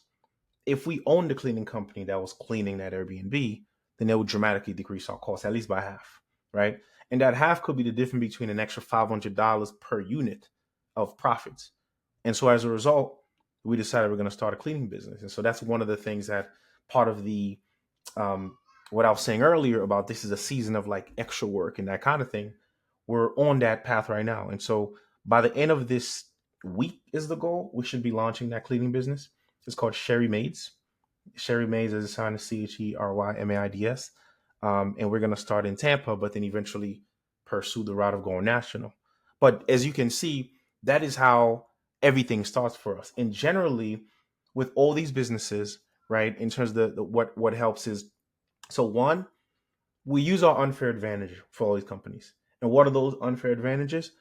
if we owned the cleaning company that was cleaning that Airbnb, then it would dramatically decrease our cost, at least by half, right? And that half could be the difference between an extra $500 per unit of profits. And so as a result, we decided we're going to start a cleaning business. And so that's one of the things that part of the, what I was saying earlier about this is a season of like extra work and that kind of thing. We're on that path right now. And so by the end of this week is the goal. We should be launching that cleaning business. It's called Chery Maids. Chery Maids is assigned to CHERYMAIDS. And we're going to start in Tampa, but then eventually pursue the route of going national. But as you can see, that is how everything starts for us. And generally, with all these businesses, right, in terms of what helps is, so one, we use our unfair advantage for all these companies. And what are those unfair advantages?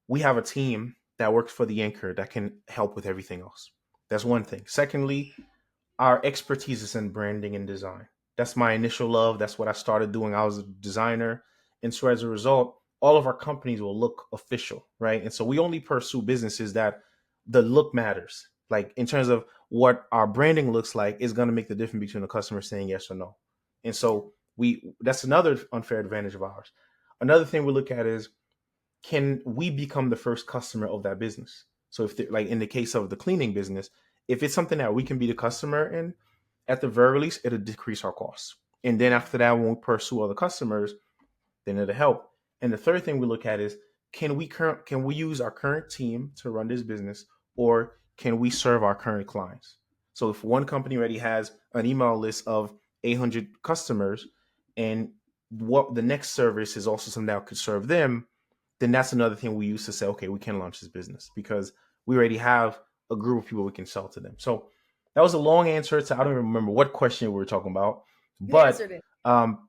We have a team that works for the anchor that can help with everything else. That's one thing. Secondly, our expertise is in branding and design. That's my initial love. That's what I started doing. I was a designer. And so as a result, all of our companies will look official, right? And so we only pursue businesses that the look matters. Like in terms of what our branding looks like is going to make the difference between the customer saying yes or no. And so that's another unfair advantage of ours. Another thing we look at is, can we become the first customer of that business? So if like in the case of the cleaning business, if it's something that we can be the customer in, at the very least, it'll decrease our costs. And then after that, when we pursue other customers, then it'll help. And the third thing we look at is, can we use our current team to run this business, or can we serve our current clients? So if one company already has an email list of 800 customers, and what the next service is also something that could serve them, then that's another thing we use to say, okay, we can launch this business because we already have a group of people we can sell to them. So that was a long answer to, I don't even remember what question we were talking about, but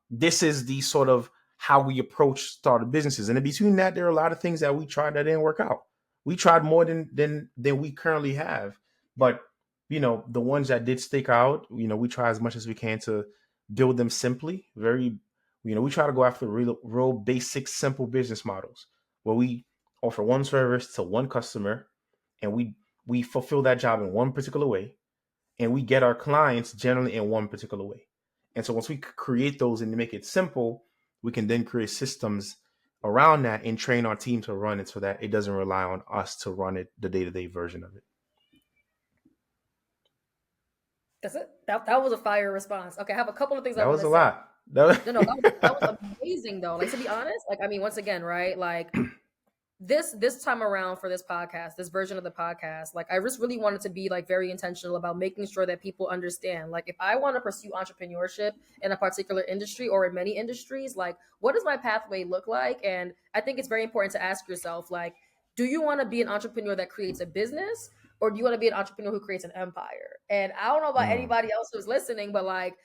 this is the sort of how we approach startup businesses. And in between that, there are a lot of things that we tried that didn't work out. We tried more than we currently have. But, the ones that did stick out, we try as much as we can to build them simply. We try to go after real basic, simple business models where we offer one service to one customer, and we fulfill that job in one particular way, and we get our clients generally in one particular way. And so once we create those and make it simple, we can then create systems around that and train our team to run it so that it doesn't rely on us to run it, the day-to-day version of it. That's it. That was a fire response. Okay, I have a couple of things I That want was to a say. lot. No, that was amazing though. Like, to be honest, like, I mean, once again, right? Like, this time around for this podcast, this version of the podcast, like, I just really wanted to be like very intentional about making sure that people understand, like, if I want to pursue entrepreneurship in a particular industry or in many industries, like, what does my pathway look like? And I think it's very important to ask yourself, like, do you want to be an entrepreneur that creates a business, or do you want to be an entrepreneur who creates an empire? And I don't know about anybody else who's listening, but like,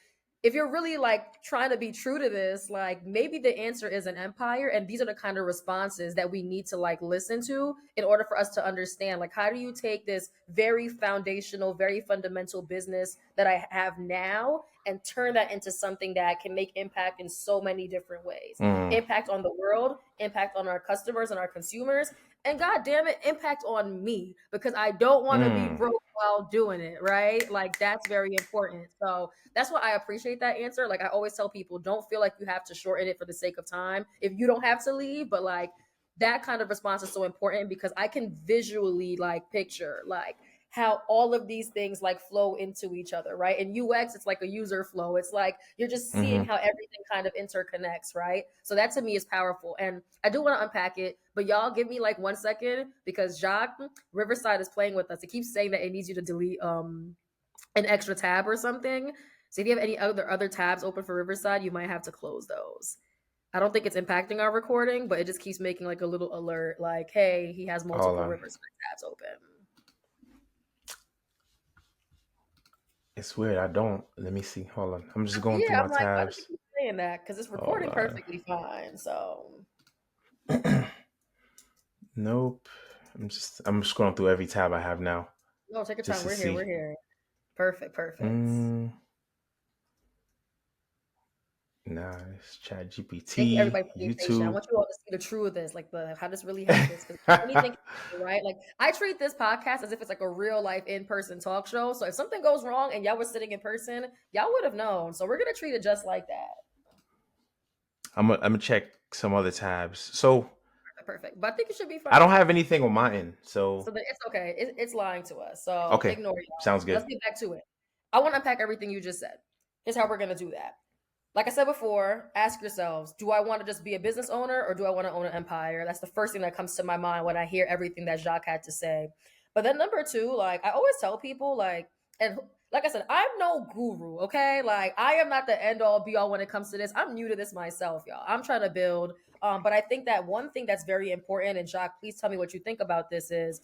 if you're really like trying to be true to this, like, maybe the answer is an empire. And these are the kind of responses that we need to like listen to in order for us to understand, like, how do you take this very foundational, very fundamental business that I have now and turn that into something that can make impact in so many different ways. Impact on the world, impact on our customers and our consumers, and God damn it, impact on me, because I don't want to be broke while doing it, right? Like, that's very important. So that's why I appreciate that answer. Like, I always tell people, don't feel like you have to shorten it for the sake of time if you don't have to leave, but like, that kind of response is so important because I can visually like picture like how all of these things like flow into each other, right? In UX, it's like a user flow. It's like you're just seeing how everything kind of interconnects, right? So that to me is powerful. And I do want to unpack it, but y'all give me like 1 second because Jacques Riverside is playing with us. It keeps saying that it needs you to delete an extra tab or something. So if you have any other tabs open for Riverside, you might have to close those. I don't think it's impacting our recording, but it just keeps making like a little alert, like, hey, he has multiple Riverside tabs open. It's weird. I don't. Let me see. Hold on. I'm just going through my I'm like, why does tabs. he keep saying that? Because it's recording perfectly fine. So Nope. I'm scrolling through every tab I have now. no, take your time. We're here. Perfect. Nice. Chat GPT. Thank you, everybody, for being patient. I YouTube. want you all to see the truth of this, like how this really happens. Because anything, right? Like, I treat this podcast as if it's like a real life in-person talk show. So if something goes wrong and y'all were sitting in person, y'all would have known. So we're gonna treat it just like that. I'm gonna check some other tabs. So perfect, but I think it should be fine. I don't have anything on my end, so it's okay. It's lying to us. So okay, ignore it. Sounds good. Let's get back to it. I want to unpack everything you just said. Here's how we're gonna do that. Like I said before, ask yourselves, do I want to just be a business owner or do I want to own an empire? That's the first thing that comes to my mind when I hear everything that Jacques had to say. But then number two, like, I always tell people, like, and like I said, I'm no guru, okay? Like, I am not the end all be all when it comes to this. I'm new to this myself, y'all. I'm trying to build. But I think that one thing that's very important, and Jacques, please tell me what you think about this, is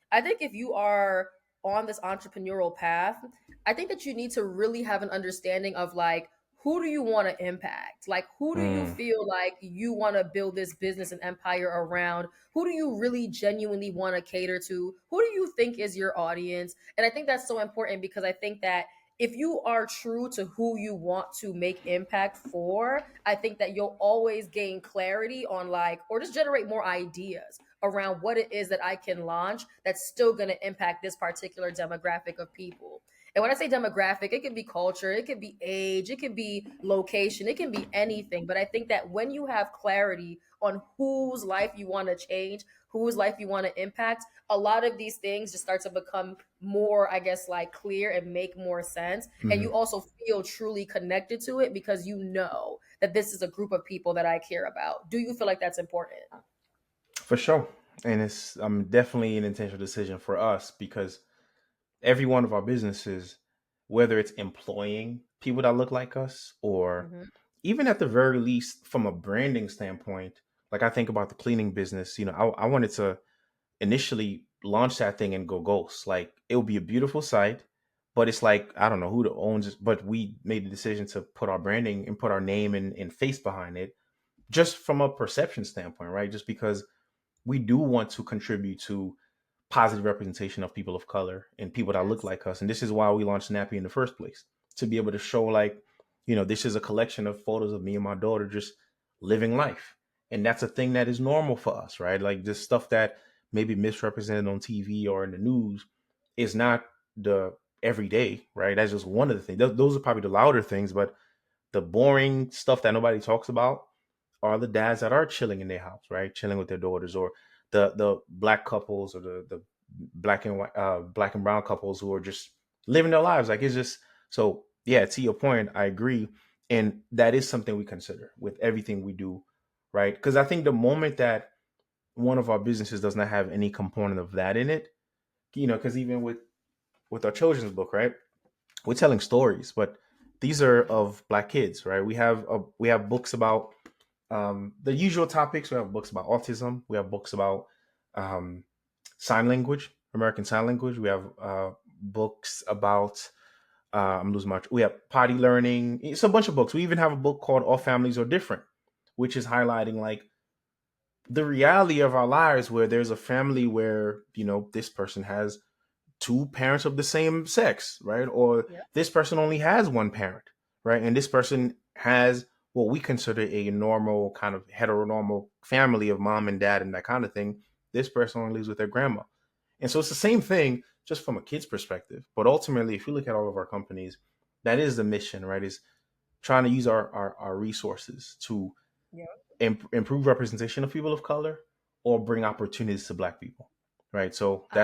I think if you are on this entrepreneurial path, I think that you need to really have an understanding of like, who do you want to impact? Like, who do you feel like you want to build this business and empire around? Who do you really genuinely want to cater to? Who do you think is your audience? And I think that's so important because I think that if you are true to who you want to make impact for, I think that you'll always gain clarity on like, or just generate more ideas around what it is that I can launch that's still going to impact this particular demographic of people. And when I say demographic, it can be culture, it can be age, it can be location, it can be anything. But I think that when you have clarity on whose life you want to change, whose life you want to impact, a lot of these things just start to become more, I guess, like clear and make more sense. And you also feel truly connected to it because you know that this is a group of people that I care about. Do you feel like that's important? For sure. And it's definitely an intentional decision for us because every one of our businesses, whether it's employing people that look like us or even at the very least from a branding standpoint, like I think about the cleaning business, I wanted to initially launch that thing and go ghost. Like it would be a beautiful site, but it's like, I don't know who owns it, but we made the decision to put our branding and put our name and face behind it. just from a perception standpoint, right? Just because we do want to contribute to positive representation of people of color and people that look Yes. like us. And this is why we launched Snappy in the first place, to be able to show like, this is a collection of photos of me and my daughter just living life. And that's a thing that is normal for us, right? Like this stuff that maybe misrepresented on TV or in the news is not the everyday, right? That's just one of the things. Those are probably the louder things, but the boring stuff that nobody talks about are the dads that are chilling in their house, right? Chilling with their daughters, or the black couples, or the black and white, black and brown couples who are just living their lives. Like it's just so. Yeah, to your point, I agree, and that is something we consider with everything we do, right? Because I think the moment that one of our businesses does not have any component of that in it, because even with our children's book, right? We're telling stories, but these are of black kids, right? We have books about the usual topics. We have books about autism. We have books about um, sign language, American Sign Language. We have books about I'm losing my. We have potty learning. It's a bunch of books. We even have a book called All Families Are Different, which is highlighting like the reality of our lives, where there's a family where this person has two parents of the same sex, right? Or Yep. this person only has one parent, right? And this person has what we consider a normal kind of heteronormal family of mom and dad and that kind of thing. This person only lives with their grandma. And so it's the same thing just from a kid's perspective. But ultimately, if you look at all of our companies, that is the mission, right? Is trying to use our resources to Yep. improve representation of people of color or bring opportunities to black people, right? So I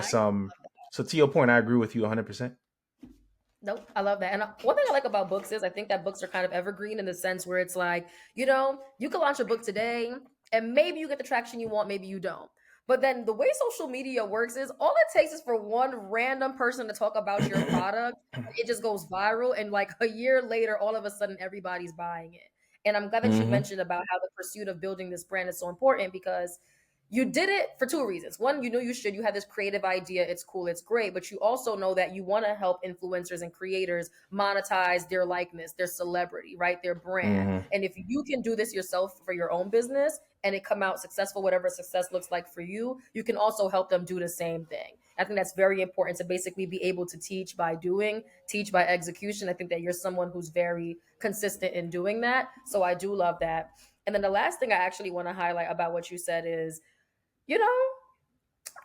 so to your point, I agree with you 100%. Nope, I love that. And one thing I like about books is I think that books are kind of evergreen in the sense where it's like, you can launch a book today and maybe you get the traction you want, maybe you don't. But then the way social media works is all it takes is for one random person to talk about your product. It just goes viral. And like a year later, all of a sudden, everybody's buying it. And I'm glad that you Hmm. mentioned about how the pursuit of building this brand is so important because you did it for two reasons. One, you know you should. You had this creative idea. It's cool. It's great. But you also know that you want to help influencers and creators monetize their likeness, their celebrity, right? Their brand. Hmm. And if you can do this yourself for your own business and it come out successful, whatever success looks like for you, you can also help them do the same thing. I think that's very important to basically be able to teach by doing, teach by execution. I think that you're someone who's very consistent in doing that. So I do love that. And then the last thing I actually want to highlight about what you said is, you know,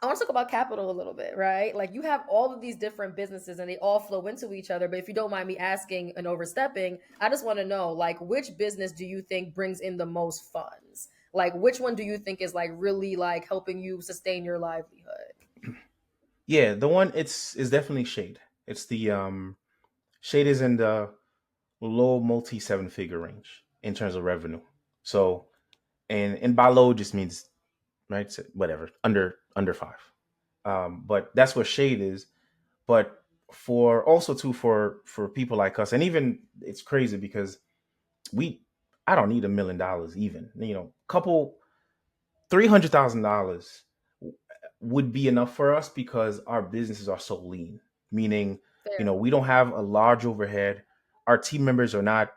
I want to talk about capital a little bit, right? Like you have all of these different businesses and they all flow into each other. But if you don't mind me asking and overstepping, I just want to know, like, which business do you think brings in the most funds? Like, which one do you think is like really like helping you sustain your livelihood? Yeah, the one it's is definitely Shade. It's the Shade is in the low multi seven figure range in terms of revenue. So and by low just means right, so whatever, under five. But that's what Shade is. But for also too for people like us, and even it's crazy because we I don't need $1 million even. Couple $300,000 would be enough for us because our businesses are so lean. Meaning, Fair. we don't have a large overhead. Our team members are not.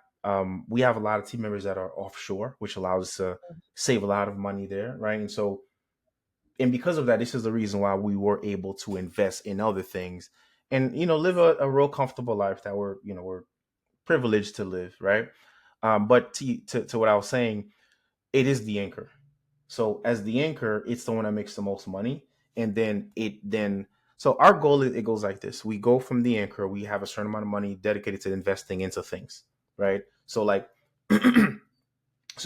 We have a lot of team members that are offshore, which allows us to save a lot of money there, right? And so, and because of that, this is the reason why we were able to invest in other things and live a real comfortable life that we're privileged to live, right? But to what I was saying, it is the anchor. So as the anchor, it's the one that makes the most money. And then so our goal is it goes like this. We go from the anchor, we have a certain amount of money dedicated to investing into things, right? So like excuse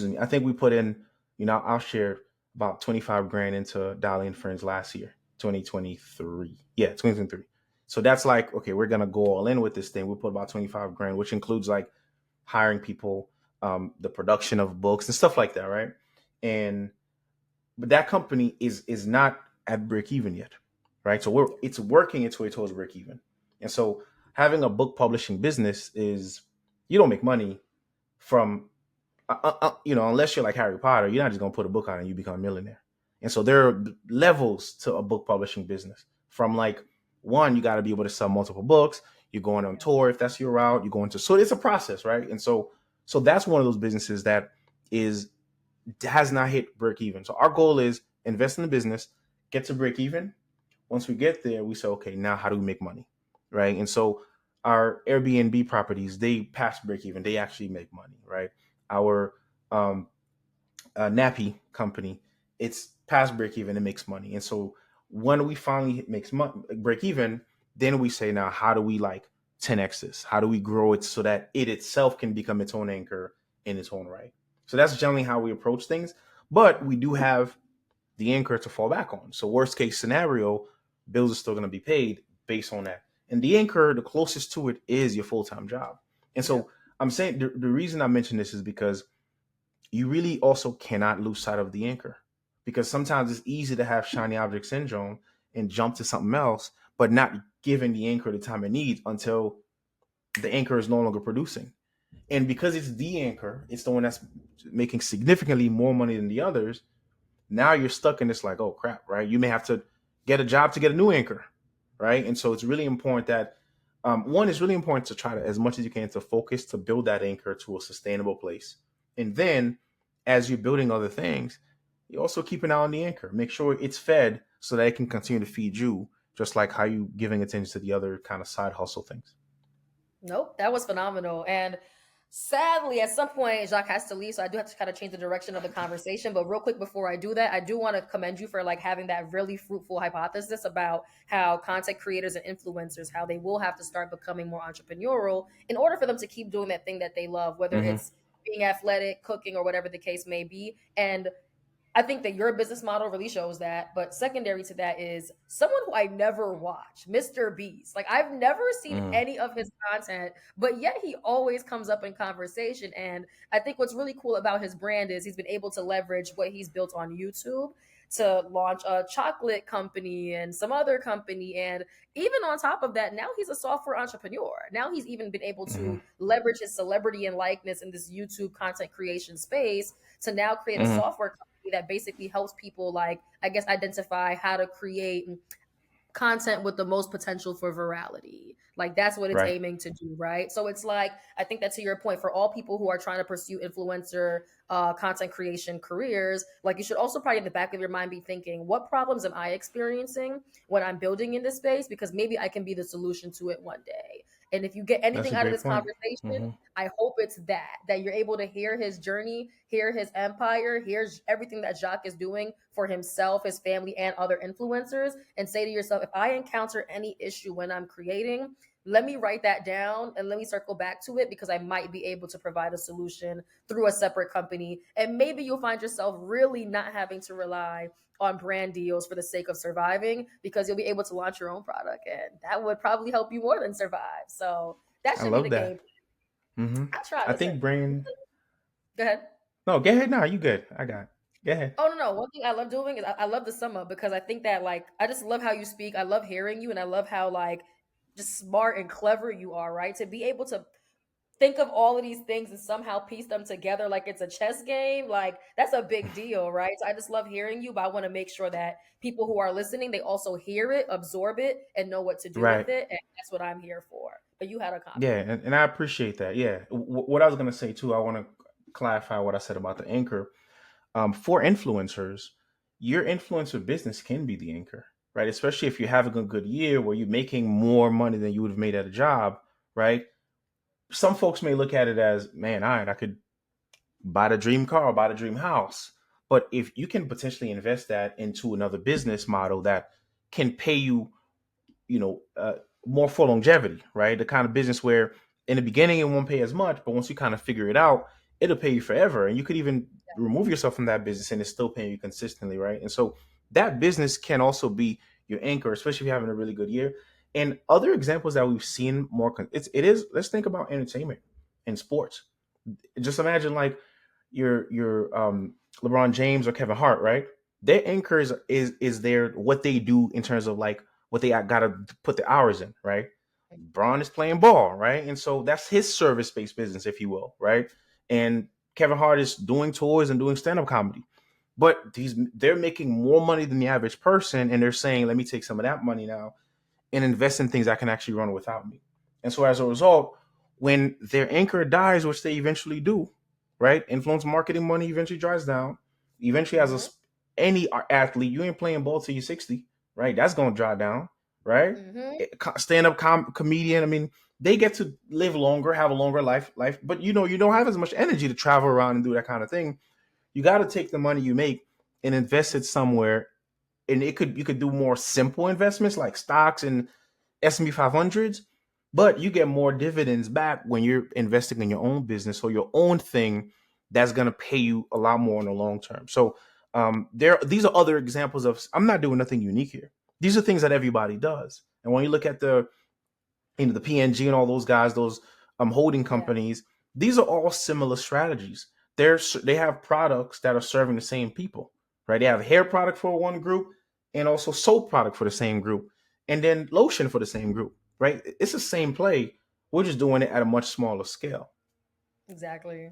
me, I think we put in, I'll share about 25 grand into Dahlia Friends last year, 2023. Yeah, 2023. So that's like, okay, we're gonna go all in with this thing. We put about 25 grand, which includes like hiring people, the production of books and stuff like that, right? And but that company is not at break even yet, right? So it's working its way towards break even. And so having a book publishing business is you don't make money from unless you're like Harry Potter, you're not just gonna put a book out and you become a millionaire. And so there are levels to a book publishing business. From like one, you got to be able to sell multiple books. You're going on tour if that's your route. You're going to so it's a process, right? And so that's one of those businesses that is has not hit break even. So our goal is invest in the business, get to break even. Once we get there, we say, okay, now how do we make money, right? And so our Airbnb properties, they pass break even, they actually make money, right? Our um, nappy company, it's past break even, it makes money. And so when we finally break even, then we say, now how do we like 10x this? How do we grow it so that it itself can become its own anchor in its own right? So that's generally how we approach things. But we do have the anchor to fall back on. So worst case scenario, bills are still going to be paid based on that. And the anchor, the closest to it is your full-time job. And so I'm saying the reason I mention this is because you really also cannot lose sight of the anchor, because sometimes it's easy to have shiny object syndrome and jump to something else, but not giving the anchor the time it needs until the anchor is no longer producing. And because it's the anchor, it's the one that's making significantly more money than the others. Now you're stuck in this like, oh crap, right? You may have to get a job to get a new anchor, right? And so it's really important that one, is really important to try to, as much as you can, to focus to build that anchor to a sustainable place. And then as you're building other things, you also keep an eye on the anchor. Make sure it's fed so that it can continue to feed you, just like how you giving attention to the other kind of side hustle things. Nope, that was phenomenal. And sadly, at some point, Jacques has to leave, so I do have to kind of change the direction of the conversation. But real quick, before I do that, I do want to commend you for like having that really fruitful hypothesis about how content creators and influencers, how they will have to start becoming more entrepreneurial in order for them to keep doing that thing that they love, whether Mm-hmm. it's being athletic, cooking, or whatever the case may be. And I think that your business model really shows that. But secondary to that is someone who I never watch, Mr. Beast. Like I've never seen Mm. any of his content, but yet he always comes up in conversation. And I think what's really cool about his brand is he's been able to leverage what he's built on YouTube to launch a chocolate company and some other company. And even on top of that, now he's a software entrepreneur. Now he's even been able Mm-hmm. to leverage his celebrity and likeness in this YouTube content creation space to now create a Mm-hmm. software company that basically helps people, like, I guess, identify how to create content with the most potential for virality. Like that's what it's Right. aiming to do, right? So it's like, I think that to your point, for all people who are trying to pursue influencer content creation careers, like you should also probably in the back of your mind be thinking, what problems am I experiencing when I'm building in this space? Because maybe I can be the solution to it one day. And if you get That's anything a out of great this point. conversation, Mm-hmm. I hope it's that you're able to hear his journey, hear his empire, hear everything that Jacques is doing for himself, his family, and other influencers, and say to yourself, if I encounter any issue when I'm creating, let me write that down and let me circle back to it, because I might be able to provide a solution through a separate company. And maybe you'll find yourself really not having to rely on brand deals for the sake of surviving, because you'll be able to launch your own product, and that would probably help you more than survive. So that I should be love the game. that. Mm-hmm. I try. I Listen, think brain. go ahead. No, go ahead. No, you good. I got it. Go ahead. Oh no. One thing I love doing is I love the sum up, because I think that like I just love how you speak. I love hearing you, and I love how like just smart and clever you are. Right, to be able to think of all of these things and somehow piece them together like it's a chess game. Like that's a big deal, right? So I just love hearing you, but I want to make sure that people who are listening, they also hear it, absorb it, and know what to do with Right. it. And that's what I'm here for. But you had a comment. Yeah, and I appreciate that. Yeah. What I was gonna say too, I want to clarify what I said about the anchor. For influencers, your influencer business can be the anchor, right? Especially if you're having a good year where you're making more money than you would have made at a job, right? Some folks may look at it as, man, all right, I could buy the dream car, buy the dream house. But if you can potentially invest that into another business model that can pay you, you know, more for longevity, right? The kind of business where in the beginning it won't pay as much, but once you kind of figure it out, it'll pay you forever. And you could even remove yourself from that business and it's still paying you consistently, right? And so that business can also be your anchor, especially if you're having a really good year. And other examples that we've seen more, it is, let's think about entertainment and sports. Just imagine like your LeBron James or Kevin Hart, right? Their anchor is their what they do in terms of like what they got to put the hours in, right? Braun is playing ball, right? And so that's his service-based business, if you will, right? And Kevin Hart is doing tours and doing stand-up comedy. But they're making more money than the average person, and they're saying, let me take some of that money now and invest in things that can actually run without me. And so as a result, when their anchor dies, which they eventually do, right? Influence marketing money eventually dries down. Eventually, any athlete, you ain't playing ball till you're 60, right? That's gonna dry down, right? Stand up comedian. I mean, they get to live longer, have a longer life, but you don't have as much energy to travel around and do that kind of thing. You got to take the money you make and invest it somewhere, and you could do more simple investments like stocks and S&P 500s, but you get more dividends back when you're investing in your own business or your own thing that's going to pay you a lot more in the long term. So these are other examples of, I'm not doing nothing unique here. These are things that everybody does. And when you look at the PNG and all those guys, those holding companies, these are all similar strategies. They have products that are serving the same people, right? They have a hair product for one group and also soap product for the same group, and then lotion for the same group, right? It's the same play. We're just doing it at a much smaller scale. Exactly.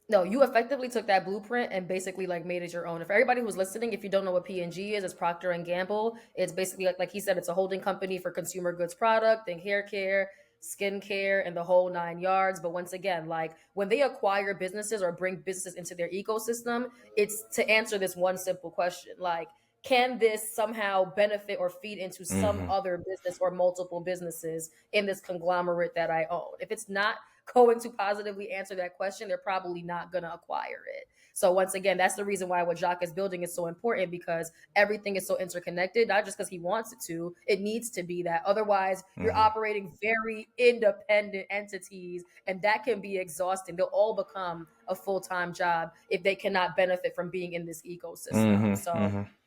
No, you effectively took that blueprint and basically like made it your own. If everybody who's listening, if you don't know what P&G is, it's Procter and Gamble. It's basically like he said, it's a holding company for consumer goods product, think hair care, skin care, and the whole 9 yards. But once again, like when they acquire businesses or bring businesses into their ecosystem, it's to answer this one simple question, like, can this somehow benefit or feed into some other business or multiple businesses in this conglomerate that I own? If it's not going to positively answer that question, they're probably not going to acquire it. So once again, that's the reason why what Jacques is building is so important, because everything is so interconnected, not just because he wants it to, it needs to be that. Otherwise, you're operating very independent entities, and that can be exhausting. They'll all become a full-time job if they cannot benefit from being in this ecosystem. So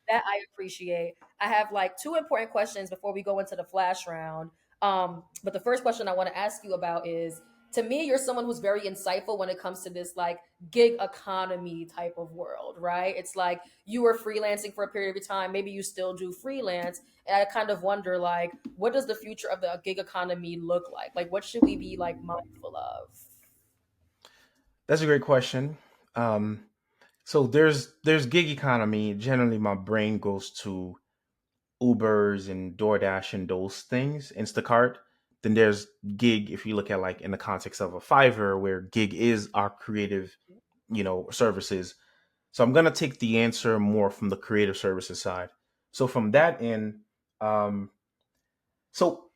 that I appreciate. I have like 2 important questions before we go into the flash round. But the first question I want to ask you about is, to me, you're someone who's very insightful when it comes to this like gig economy type of world, right? It's like you were freelancing for a period of time. Maybe you still do freelance. And I kind of wonder, like, what does the future of the gig economy look like? Like, what should we be like mindful of? That's a great question. So there's gig economy. Generally, my brain goes to Ubers and DoorDash and those things, Instacart. Then there's gig, if you look at like in the context of a Fiverr, where gig is our creative, services. So I'm gonna take the answer more from the creative services side. So from that end, um, so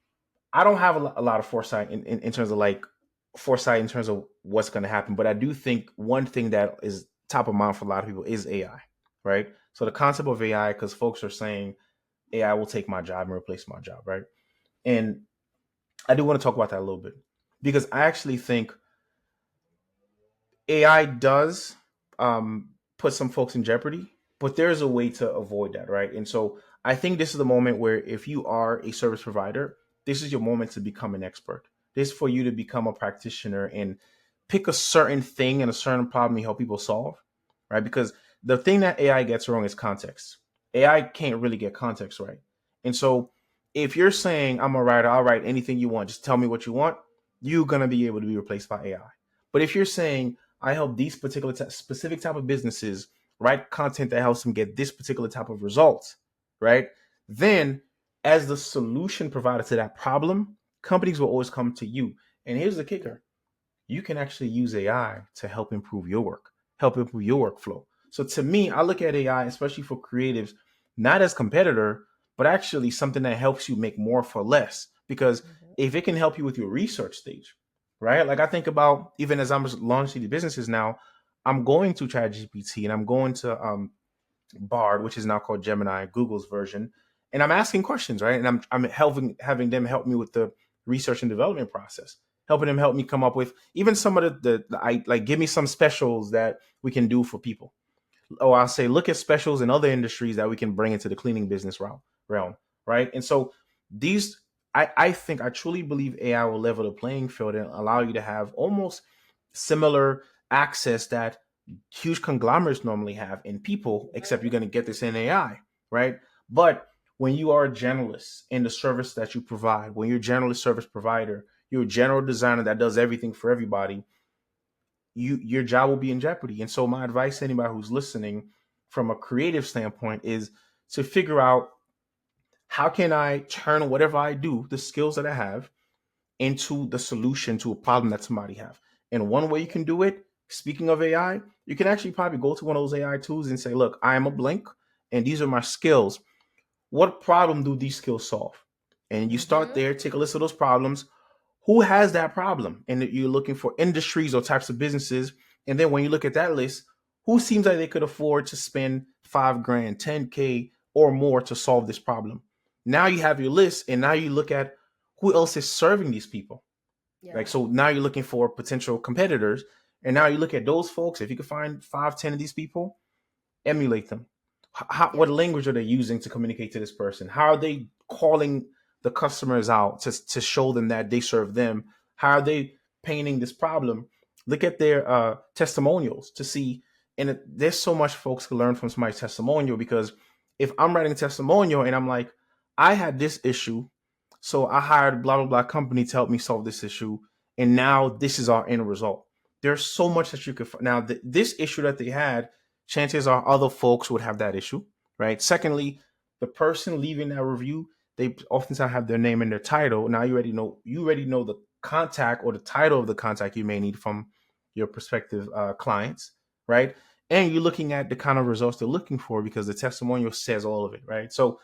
I don't have a lot of foresight in terms of like foresight in terms of what's going to happen, but I do think one thing that is top of mind for a lot of people is AI, right? So the concept of AI, because folks are saying AI will take my job and replace my job, right? And I do want to talk about that a little bit, because I actually think AI does put some folks in jeopardy, but there's a way to avoid that, right? And so I think this is the moment where if you are a service provider, this is your moment to become an expert. This is for you to become a practitioner and pick a certain thing and a certain problem you help people solve, right? Because the thing that AI gets wrong is context. AI can't really get context right. And so if you're saying, I'm a writer, I'll write anything you want, just tell me what you want, you're going to be able to be replaced by AI. But if you're saying, I help these particular specific type of businesses write content that helps them get this particular type of results, right? Then as the solution provider to that problem, companies will always come to you. And here's the kicker. You can actually use AI to help improve your work, help improve your workflow. So to me, I look at AI, especially for creatives, not as competitor, but actually something that helps you make more for less. Because if it can help you with your research stage, right? Like I think about, even as I'm launching the businesses now, I'm going to ChatGPT and I'm going to Bard, which is now called Gemini, Google's version, and I'm asking questions, right? And I'm having them help me with the research and development process, helping them help me come up with even some of I like give me some specials that we can do for people. Oh, I'll say look at specials in other industries that we can bring into the cleaning business realm, right? And so these I think I truly believe AI will level the playing field and allow you to have almost similar access that huge conglomerates normally have in people, except you're going to get this in AI, right? But when you are a generalist in the service that you provide, when you're a generalist service provider, you're a general designer that does everything for everybody, your job will be in jeopardy. And so my advice to anybody who's listening from a creative standpoint is to figure out, how can I turn whatever I do, the skills that I have, into the solution to a problem that somebody have? And one way you can do it, speaking of AI, you can actually probably go to one of those AI tools and say, look, I am a Blink and these are my skills. What problem do these skills solve? And you start Mm-hmm. there, take a list of those problems. Who has that problem? And you're looking for industries or types of businesses. And then when you look at that list, who seems like they could afford to spend 5 grand, 10K or more to solve this problem? Now you have your list, and now you look at who else is serving these people. Yeah. Like, so now you're looking for potential competitors. And now you look at those folks. If you can find 5, 10 of these people, emulate them. Yeah. What language are they using to communicate to this person? How are they calling the customers out to show them that they serve them? How are they painting this problem? Look at their testimonials to see. And there's so much folks can learn from somebody's testimonial, because if I'm writing a testimonial and I'm like, I had this issue, so I hired blah, blah, blah company to help me solve this issue. And now this is our end result. There's so much that you could. Now, this issue that they had, chances are other folks would have that issue, right? Secondly, the person leaving that review, they oftentimes have their name in their title. Now you already know the contact or the title of the contact you may need from your prospective clients, right? And you're looking at the kind of results they're looking for, because the testimonial says all of it, right? So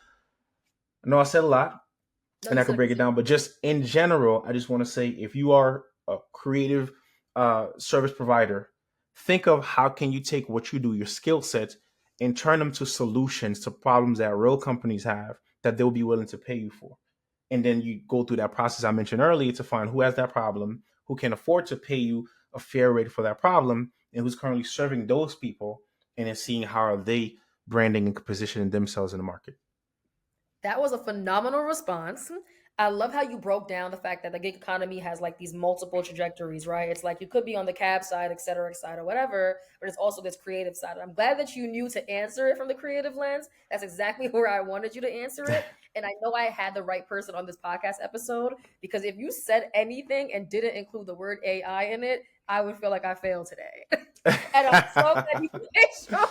I know I said a lot, No, and you I could said break it down, but just in general, I just want to say, if you are a creative service provider, think of how can you take what you do, your skill sets, and turn them to solutions to problems that real companies have that they'll be willing to pay you for. And then you go through that process I mentioned earlier to find who has that problem, who can afford to pay you a fair rate for that problem, and who's currently serving those people, and then seeing how are they branding and positioning themselves in the market. That was a phenomenal response. I love how you broke down the fact that the gig economy has like these multiple trajectories, right? It's like you could be on the cab side, et cetera, whatever, but it's also this creative side. I'm glad that you knew to answer it from the creative lens. That's exactly where I wanted you to answer it. And I know I had the right person on this podcast episode, because if you said anything and didn't include the word AI in it, I would feel like I failed today. And I'm so glad you made sure.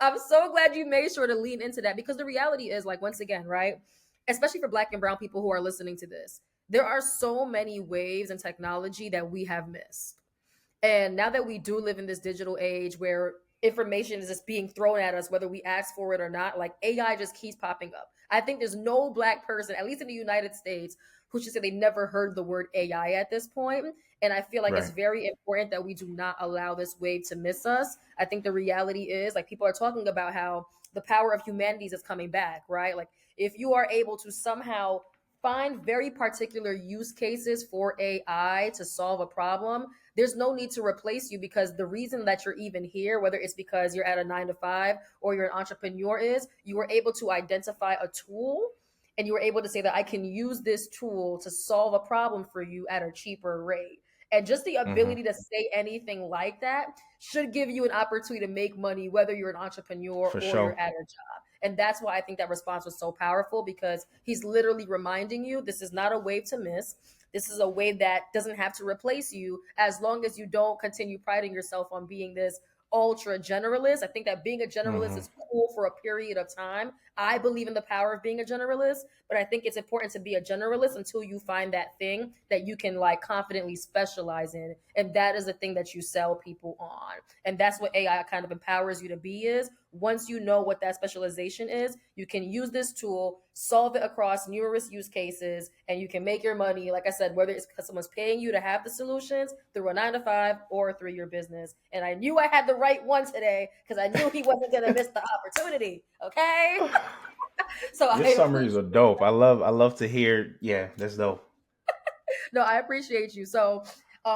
I'm so glad you made sure to lean into that, because the reality is, like, once again, right? Especially for Black and brown people who are listening to this, there are so many waves in technology that we have missed. And now that we do live in this digital age where information is just being thrown at us, whether we ask for it or not, like AI just keeps popping up. I think there's no Black person, at least in the United States, who should say they never heard the word AI at this point. And I feel like it's Right. very important that we do not allow this wave to miss us. I think the reality is, like, people are talking about how the power of humanities is coming back, right? Like, if you are able to somehow find very particular use cases for AI to solve a problem, there's no need to replace you, because the reason that you're even here, whether it's because you're at a 9 to 5 or you're an entrepreneur, is you were able to identify a tool and you were able to say that I can use this tool to solve a problem for you at a cheaper rate. And just the Mm-hmm. ability to say anything like that should give you an opportunity to make money, whether you're an entrepreneur For or sure. you're at a job. And that's why I think that response was so powerful, because he's literally reminding you this is not a wave to miss. This is a way that doesn't have to replace you, as long as you don't continue priding yourself on being this ultra generalist. I think that being a generalist Mm-hmm. is cool for a period of time. I believe in the power of being a generalist, but I think it's important to be a generalist until you find that thing that you can like confidently specialize in. And that is the thing that you sell people on. And that's what AI kind of empowers you to be is. Once you know what that specialization is, you can use this tool, solve it across numerous use cases, and you can make your money, like I said, whether it's because someone's paying you to have the solutions through a 9 to 5 or through your business. And I knew I had the right one today, because I knew he wasn't going to miss the opportunity. Okay. So I Your summaries appreciate are dope. I love to hear. Yeah, that's dope. No, I appreciate you. So,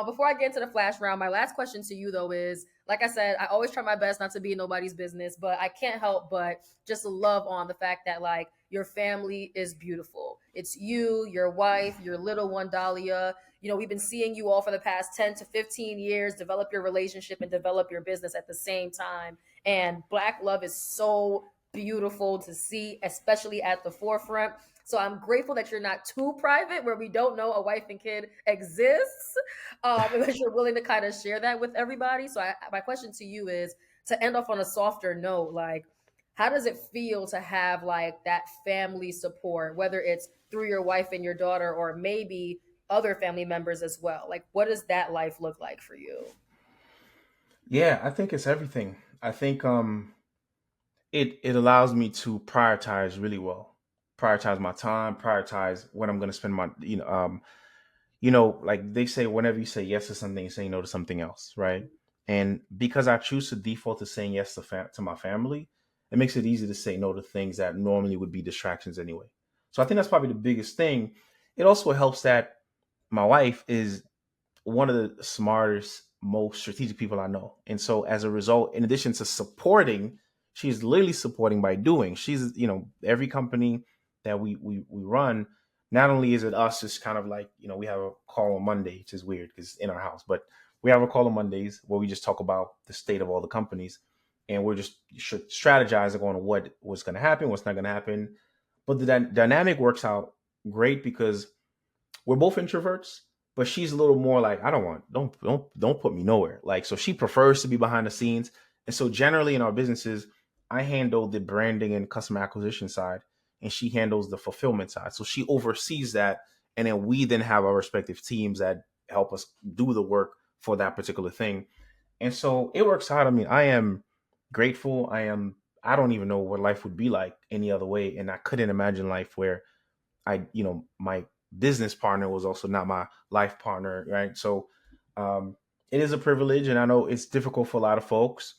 before I get into the flash round, my last question to you though is, like I said, I always try my best not to be in nobody's business, but I can't help but just love on the fact that like your family is beautiful. It's you, your wife, your little one, Dahlia. You know, we've been seeing you all for the past 10 to 15 years develop your relationship and develop your business at the same time. And Black love is so beautiful to see, especially at the forefront. So I'm grateful that you're not too private where we don't know a wife and kid exists, and that you're willing to kind of share that with everybody. So my question to you is, to end off on a softer note, like, how does it feel to have like that family support, whether it's through your wife and your daughter, or maybe other family members as well. Like, what does that life look like for you? Yeah, I think it's everything. I think it allows me to prioritize really well. Prioritize my time, prioritize when I'm going to spend my like they say, whenever you say yes to something, you say no to something else, right? And because I choose to default to saying yes to my family, it makes it easy to say no to things that normally would be distractions anyway. So I think that's probably the biggest thing. It also helps that my wife is one of the smartest, most strategic people I know. And so as a result, in addition to supporting, she's literally supporting by doing. She's, every company that we run, not only is it us just kind of like, we have a call on Monday, which is weird because in our house, but we have a call on Mondays where we just talk about the state of all the companies. And we're just strategizing on what's going to happen, what's not going to happen. But the dynamic works out great because we're both introverts, but she's a little more like, I don't put me nowhere. Like, so she prefers to be behind the scenes. And so generally in our businesses, I handle the branding and customer acquisition side, and she handles the fulfillment side. So she oversees that. And then we then have our respective teams that help us do the work for that particular thing. And so it works out. I mean, I am grateful. I don't even know what life would be like any other way. And I couldn't imagine life where my business partner was also not my life partner, right? So it is a privilege, and I know it's difficult for a lot of folks.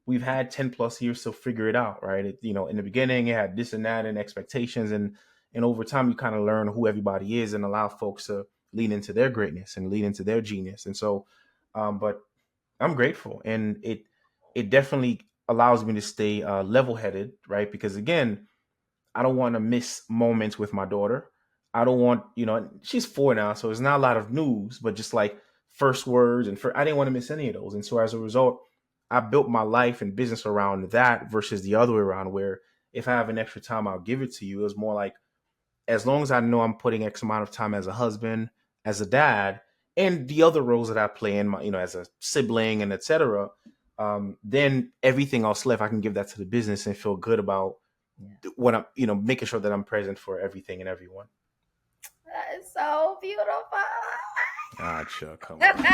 We've had 10 plus years to figure it out, right? In the beginning, it had this and that and expectations, and over time, you kind of learn who everybody is and allow folks to lean into their greatness and lean into their genius. And so, but I'm grateful, and it definitely allows me to stay level headed, right? Because again, I don't want to miss moments with my daughter. I don't want, she's 4 now, so it's not a lot of news, but just like first words I didn't want to miss any of those. And so as a result, I built my life and business around that versus the other way around, where if I have an extra time, I'll give it to you. It was more like, as long as I know I'm putting X amount of time as a husband, as a dad, and the other roles that I play in my, as a sibling and etc., then everything else left, I can give that to the business and feel good about what I'm, making sure that I'm present for everything and everyone. That is so beautiful. Ah, Chuck, come on.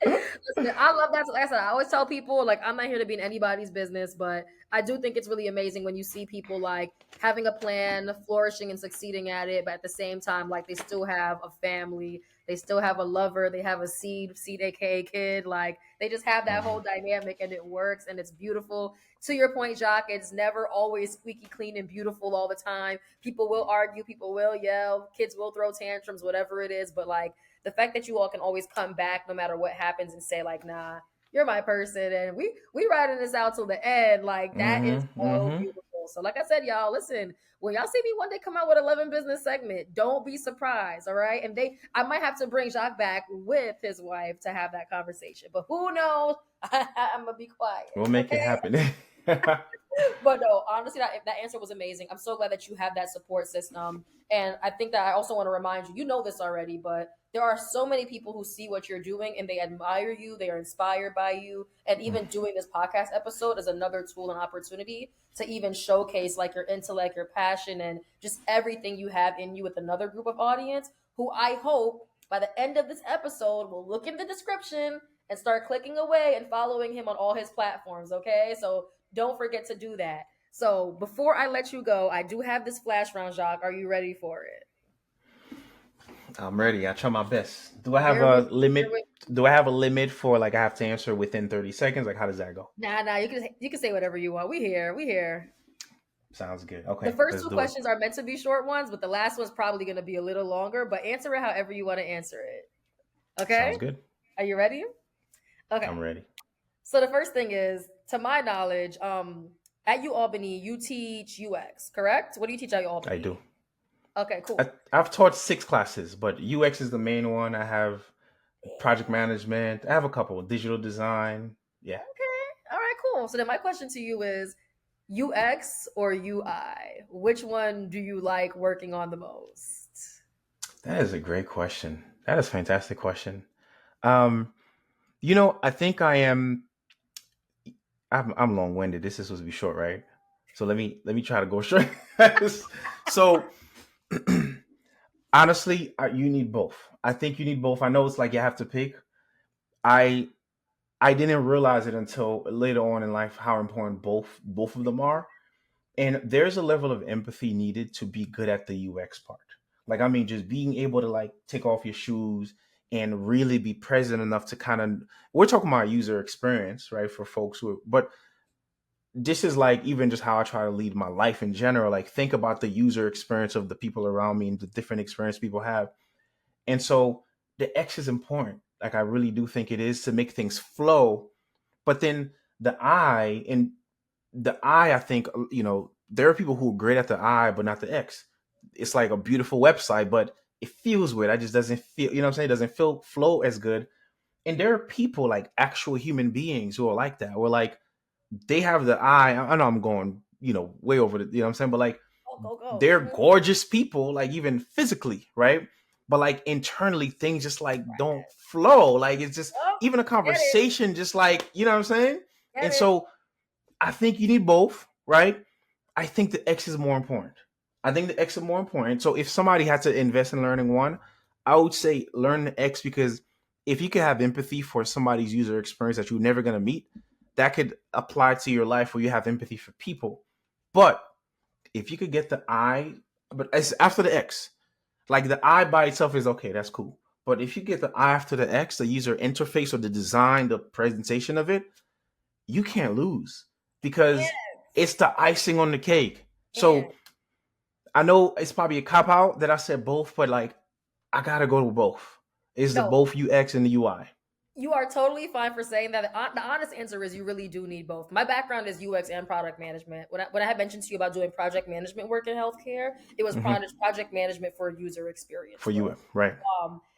Listen, I love that. Like I said, I always tell people, like, I'm not here to be in anybody's business, but I do think it's really amazing when you see people like having a plan, flourishing and succeeding at it, but at the same time, like, they still have a family, they still have a lover, they have a seed aka kid, like they just have that whole dynamic, and it works, and it's beautiful. To your point, Jacques, it's never always squeaky clean and beautiful all the time. People will argue, people will yell, kids will throw tantrums, whatever it is, but like the fact that you all can always come back no matter what happens and say like, nah, you're my person, and we riding this out till the end, like that is so beautiful. So like I said, y'all, listen, when y'all see me one day come out with 11 business segment, don't be surprised, all right? And I might have to bring Jacques back with his wife to have that conversation, but who knows? I'm gonna be quiet. We'll make it happen. But no, honestly, that answer was amazing. I'm so glad that you have that support system. And I think that I also want to remind you, you know this already, but there are so many people who see what you're doing and they admire you, they are inspired by you. And even doing this podcast episode is another tool and opportunity to even showcase like your intellect, your passion, and just everything you have in you with another group of audience who I hope by the end of this episode will look in the description and start clicking away and following him on all his platforms. Okay. So don't forget to do that. So before I let you go, I do have this flash round, Jacques. Are you ready for it? I'm ready. I try my best. Do I have a limit? Do I have a limit for like I have to answer within 30 seconds? Like how does that go? Nah. You can say whatever you want. We here. Sounds good. Okay. The first two questions are meant to be short ones, but the last one's probably going to be a little longer. But answer it however you want to answer it. Okay. Sounds good. Are you ready? Okay. I'm ready. So the first thing is, to my knowledge, at UAlbany, you teach UX, correct? What do you teach at UAlbany? I do. Okay, cool. I've taught 6 classes, but UX is the main one. I have project management. I have a couple. Digital design. Yeah. Okay. All right, cool. So then my question to you is, UX or UI? Which one do you like working on the most? That is a great question. That is a fantastic question. I think I'm long-winded. This is supposed to be short, right? So let me try to go short. So Honestly, you need both. I think you need both. I know it's like you have to pick. I I didn't realize it until later on in life how important both of them are. And there's a level of empathy needed to be good at the UX part. Like, I mean, just being able to like take off your shoes and really be present enough to kind of, we're talking about user experience, right? For folks but this is like even just how I try to lead my life in general. Like, think about the user experience of the people around me and the different experience people have. And so the X is important. Like, I really do think it is to make things flow. But then the I think, there are people who are great at the I, but not the X. It's like a beautiful website, but it feels weird. I just doesn't feel, you know what I'm saying? It doesn't feel flow as good. And there are people like actual human beings who are like that. Where like they have the I know I'm going, way over the, you know what I'm saying? But like Go. they're gorgeous people, like even physically, right? But like internally, things just like don't flow. Like it's just Oh, even a get it. conversation, just like, you know what I'm saying? Get And it. so I think you need both, right? I think the X is more important. I think the X is more important. So if somebody had to invest in learning one, I would say learn the X, because if you could have empathy for somebody's user experience that you're never going to meet, that could apply to your life where you have empathy for people. But if you could get the I, but it's after the X, like the I by itself is okay, that's cool. But if you get the I after the X, the user interface or the design, the presentation of it, you can't lose because it's the icing on the cake. And So I know it's probably a cop out that I said both, but like I gotta go with both. It's the no, both UX and the UI. you are totally fine for saying that. The honest answer is you really do need both. My background is UX and product management. When I had mentioned to you about doing project management work in healthcare, it was Hmm. project management for user experience For work. you, right?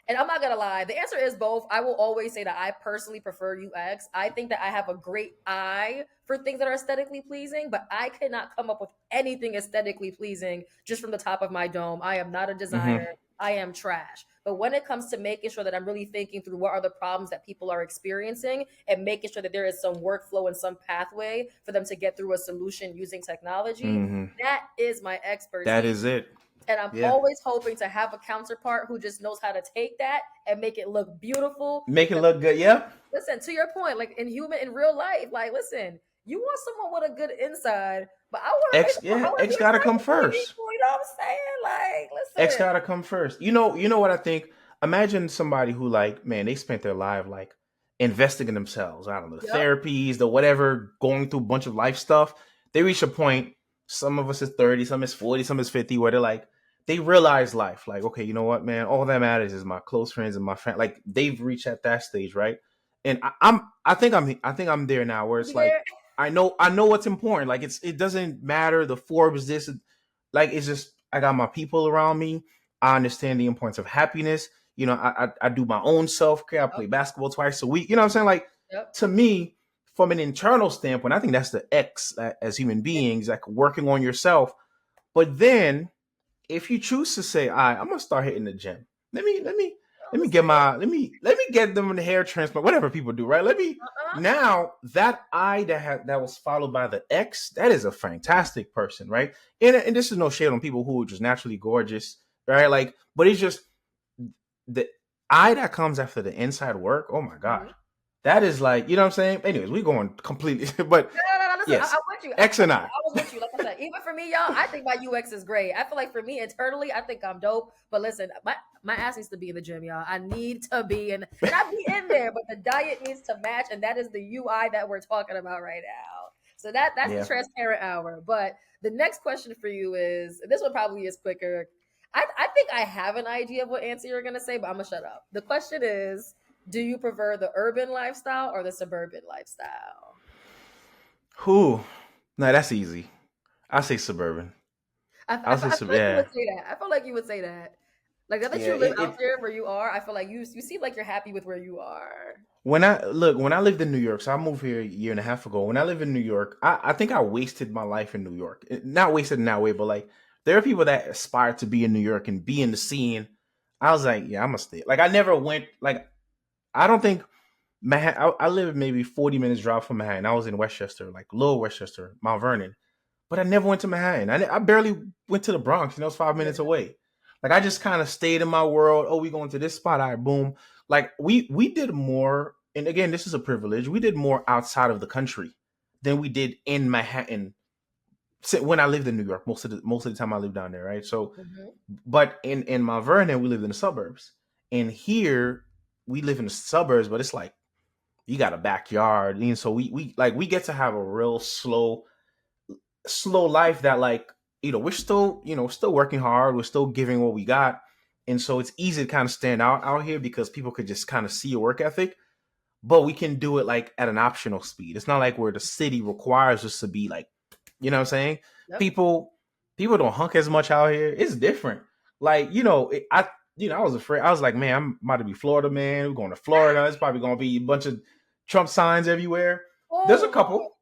And I'm not gonna lie, the answer is both. I will always say that I personally prefer UX. I think that I have a great eye for things that are aesthetically pleasing, but I cannot come up with anything aesthetically pleasing just from the top of my dome. I am not a Hmm. designer. I am trash. But when it comes to making sure that I'm really thinking through what are the problems that people are experiencing and making sure that there is some workflow and some pathway for them to get through a solution using technology, Hmm. that is my That expertise. is it. And I'm Yeah. always hoping to have a counterpart who just knows how to take that and make it look beautiful. Make it Because look good. Yeah. listen, to your point, like in real life, like listen, you want someone with a good inside, but X, yeah, I want to be X gotta come attracted to first. people. You know what I'm saying? Like, X listen. gotta come first. You know what I think? Imagine somebody who like, man, they spent their life like investing in themselves. I don't know, the Yep. therapies, the whatever, going through a bunch of life stuff. They reach a point, some of us is 30, some is 40, some is 50, where they're like, they realize life. Like, okay, you know what, man? All that matters is my close friends and my family. Like they've reached at that stage, right? And I think I'm there now where You it's like there? I know what's important. Like it doesn't matter the Forbes this, like it's just I got my people around me. I understand the importance of happiness. I do my own self care. I Yep. play basketball twice a week. You know what I'm saying? Like Yep. to me, from an internal standpoint, I think that's the X as human beings, like working on yourself. But then if you choose to say, "All right, I'm gonna start hitting the gym. Let me get Listen. let me get them in the hair transplant, whatever people do, right? Let me Uh-uh. now that I that was followed by the X, that is a fantastic person, right? And this is no shade on people who are just naturally gorgeous, right? Like, but it's just the I that comes after the inside work. Oh my god, Mhm. that is like, you know what I'm saying? Anyways, we going completely, but No. Listen, yes, I'm with you. X and I. I was with you. Like I said, even for me, y'all, I think my UX is great. I feel like for me internally, I think I'm dope. But listen, my ass needs to be in the gym, y'all. I need to be in, and I be in there, but the diet needs to match, and that is the UI that we're talking about right now. So that's the Yeah. transparent hour. But the next question for you is, this one probably is quicker. I think I have an idea of what answer you're gonna say, but I'm gonna shut up. The question is, do you prefer the urban lifestyle or the suburban lifestyle? Who? No, that's easy. I say suburban. I I'll say feel sub. like you Yeah, would say that. I feel like you would say that. Like now that yeah. you live It, out it there where you are, I feel like you seem like you're happy with where you are. when I lived in New York, so I moved here a year and a half ago. When I lived in New York, I think I wasted my life in New York. Not wasted in that way, but like there are people that aspire to be in New York and be in the scene. I was like, yeah, I'm gonna stay. Like I never went. Like I don't think Manhattan. I live maybe 40 minutes drive from Manhattan. I was in Westchester, like Lower Westchester, Mount Vernon, but I never went to Manhattan. I barely went to the Bronx. It's 5 minutes Yeah. away. Like I just kind of stayed in my world. Oh, we going to this spot. All right, boom. Like we did more, and again, this is a privilege. We did more outside of the country than we did in Manhattan when I lived in New York. Most of the time I lived down there, right? So, Mhm. but in Mount Vernon, we lived in the suburbs, and here we live in the suburbs, but it's like you got a backyard, and so we get to have a real slow life that like we're still still working hard, we're still giving what we got, and so it's easy to kind of stand out here because people could just kind of see your work ethic, but we can do it like at an optional speed. It's not like where the city requires us to be like, what I'm saying? Yep. People don't hunk as much out here. It's different. Like, I was afraid. I was like, man, I'm about to be Florida, man. We're going to Florida. It's probably going to be a bunch of Trump signs everywhere. There's a Oh, couple.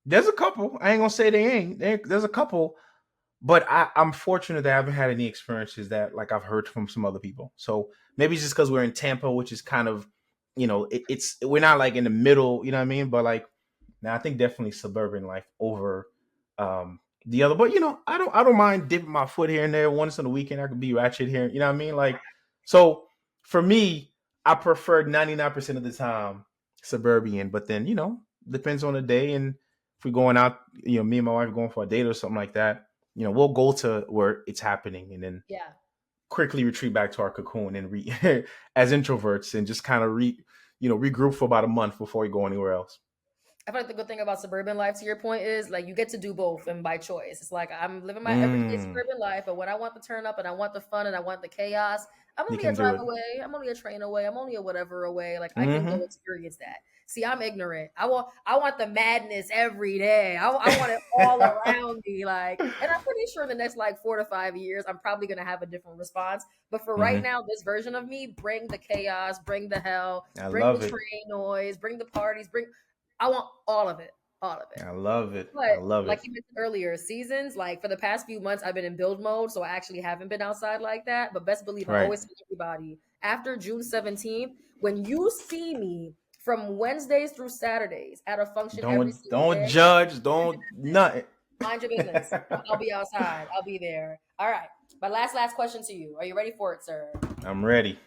There's a couple. I ain't gonna say they ain't. There's a couple, but I'm fortunate that I haven't had any experiences that like I've heard from some other people. So maybe it's just because we're in Tampa, which is kind of, it's we're not like in the middle, you know what I mean? But like now, I think definitely suburban life over the other. But I don't mind dipping my foot here and there once on the weekend. I could be ratchet here, you know what I mean? Like, so for me, I prefer 99% of the time suburban, but then depends on the day, and if we're going out, me and my wife are going for a date or something like that, we'll go to where it's happening and then yeah. quickly retreat back to our cocoon and as introverts and just kind of regroup for about a month before we go anywhere else. I feel like the good thing about suburban life, to your point, is like you get to do both and by choice. It's like I'm living my everyday Mm, suburban life, but when I want the turn up and I want the fun and I want the chaos, I'm you only a can do drive it. away. I'm only a train away. I'm only a whatever away. Like I can go Hmm. experience that. See, I'm ignorant. I want the madness every day. I want it all around me. Like, and I'm pretty sure in the next like 4 to 5 years, I'm probably gonna have a different response. But for right Hmm. now, this version of me, bring the chaos, bring the hell, I bring the love it. train noise, bring the parties, bring. I want all of it. I love it. I But love like it. you mentioned earlier, seasons, like for the past few months, I've been in build mode, so I actually haven't been outside like that. But best believe I Right. always tell everybody after June 17th, when you see me from Wednesdays through Saturdays at a function every single Don't day, judge. Don't nothing. mind your business. I'll be outside. I'll be there. All right. My last question to you. Are you ready for it, sir? I'm ready.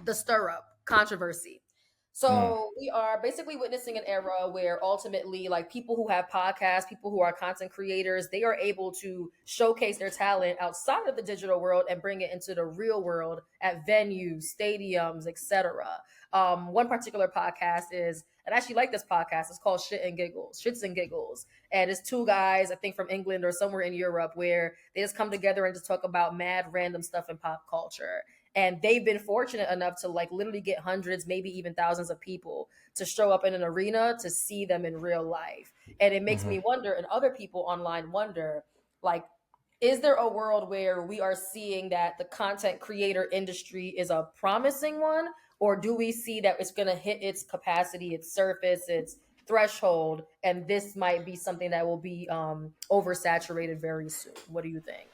The stir up controversy. Mm. So we are basically witnessing an era where ultimately, like people who have podcasts, people who are content creators, they are able to showcase their talent outside of the digital world and bring it into the real world at venues, stadiums, etc. One particular podcast is, and I actually like this podcast. It's called Shits and Giggles, and it's two guys, I think from England or somewhere in Europe, where they just come together and just talk about mad random stuff in pop culture, and they've been fortunate enough to like literally get hundreds, maybe even thousands of people to show up in an arena to see them in real life. And it makes Hmm. me wonder, and other people online wonder, like, is there a world where we are seeing that the content creator industry is a promising one, or do we see that it's going to hit its capacity, its surface, its threshold, and this might be something that will be oversaturated very soon? What do you think?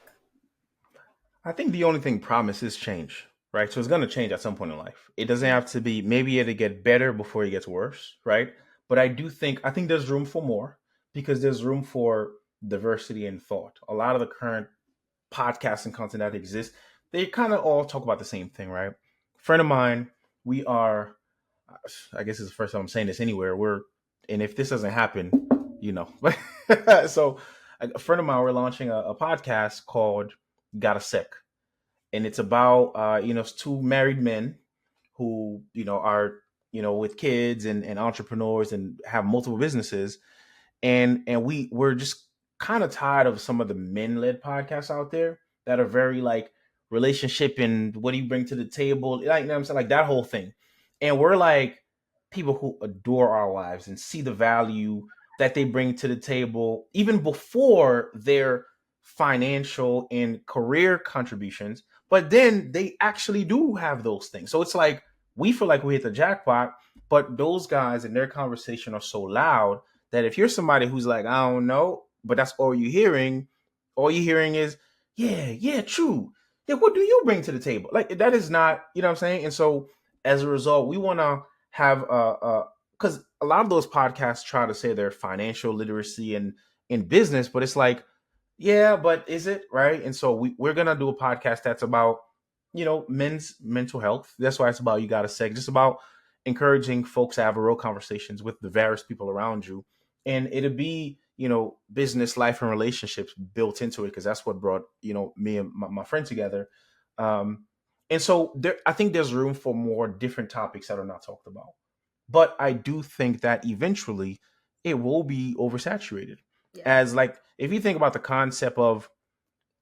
I think the only thing promised is change, right? So it's going to change at some point in life. It doesn't have to be, maybe it'll get better before it gets worse, right? But I think there's room for more because there's room for diversity in thought. A lot of the current podcasts and content that exists, they kind of all talk about the same thing, right? Friend of mine, we are, I guess it's the first time I'm saying this anywhere. And if this doesn't happen, so a friend of mine, we're launching a podcast called Got a Sec, and it's about it's two married men who are with kids and entrepreneurs and have multiple businesses, and we're just kind of tired of some of the men-led podcasts out there that are very like relationship and what do you bring to the table, like what I'm saying, like that whole thing. And we're like people who adore our wives and see the value that they bring to the table even before their financial and career contributions, but then they actually do have those things. So it's like we feel like we hit the jackpot, but those guys in their conversation are so loud that if you're somebody who's like, I don't know, but that's all you're hearing is, yeah, true. Yeah, what do you bring to the table? Like that is not, you know what I'm saying? And so as a result, we want to have because a lot of those podcasts try to say they're financial literacy and in business, but it's like, Yeah, but is it right? And so we're gonna do a podcast that's about, men's mental health. That's why it's about, you gotta say, just about encouraging folks to have real conversations with the various people around you. And it'll be, business, life, and relationships built into it, because that's what brought, me and my friend together. Um, and so I think there's room for more different topics that are not talked about. But I do think that eventually it will be oversaturated. Yeah. As like, if you think about the concept of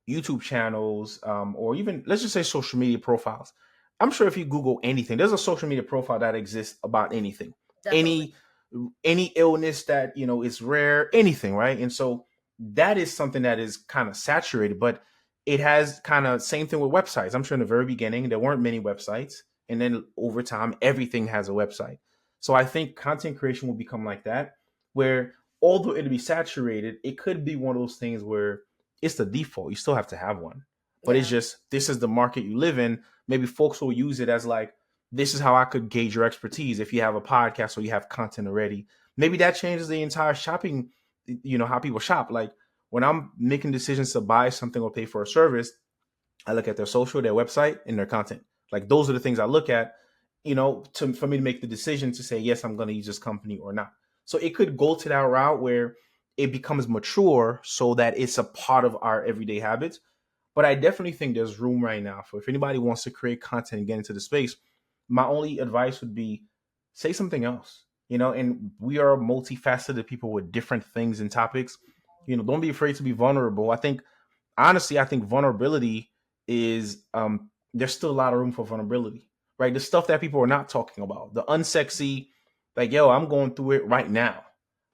YouTube channels, or even, let's just say, social media profiles. I'm sure if you Google anything, there's a social media profile that exists about anything, Definitely. any any illness that is rare, anything, right? And so that is something that is kind of saturated, but it has kind of same thing with websites. I'm sure in the very beginning there weren't many websites, and then over time everything has a website. So I think content creation will become like that, where although it'll be saturated, it could be one of those things where it's the default. You still have to have one, but it's Yeah. just, this is the market you live in. Maybe folks will use it as like, this is how I could gauge your expertise. If you have a podcast or you have content already, maybe that changes the entire shopping, how people shop. Like, when I'm making decisions to buy something or pay for a service, I look at their social, their website, and their content. Like, those are the things I look at, for me to make the decision to say, yes, I'm going to use this company or not. So it could go to that route where it becomes mature so that it's a part of our everyday habits. But I definitely think there's room right now for, if anybody wants to create content and get into the space, my only advice would be, say something else. And we are multifaceted people with different things and topics. Don't be afraid to be vulnerable. I think, honestly, I think vulnerability is, there's still a lot of room for vulnerability, right? The stuff that people are not talking about, the unsexy, like, yo, I'm going through it right now.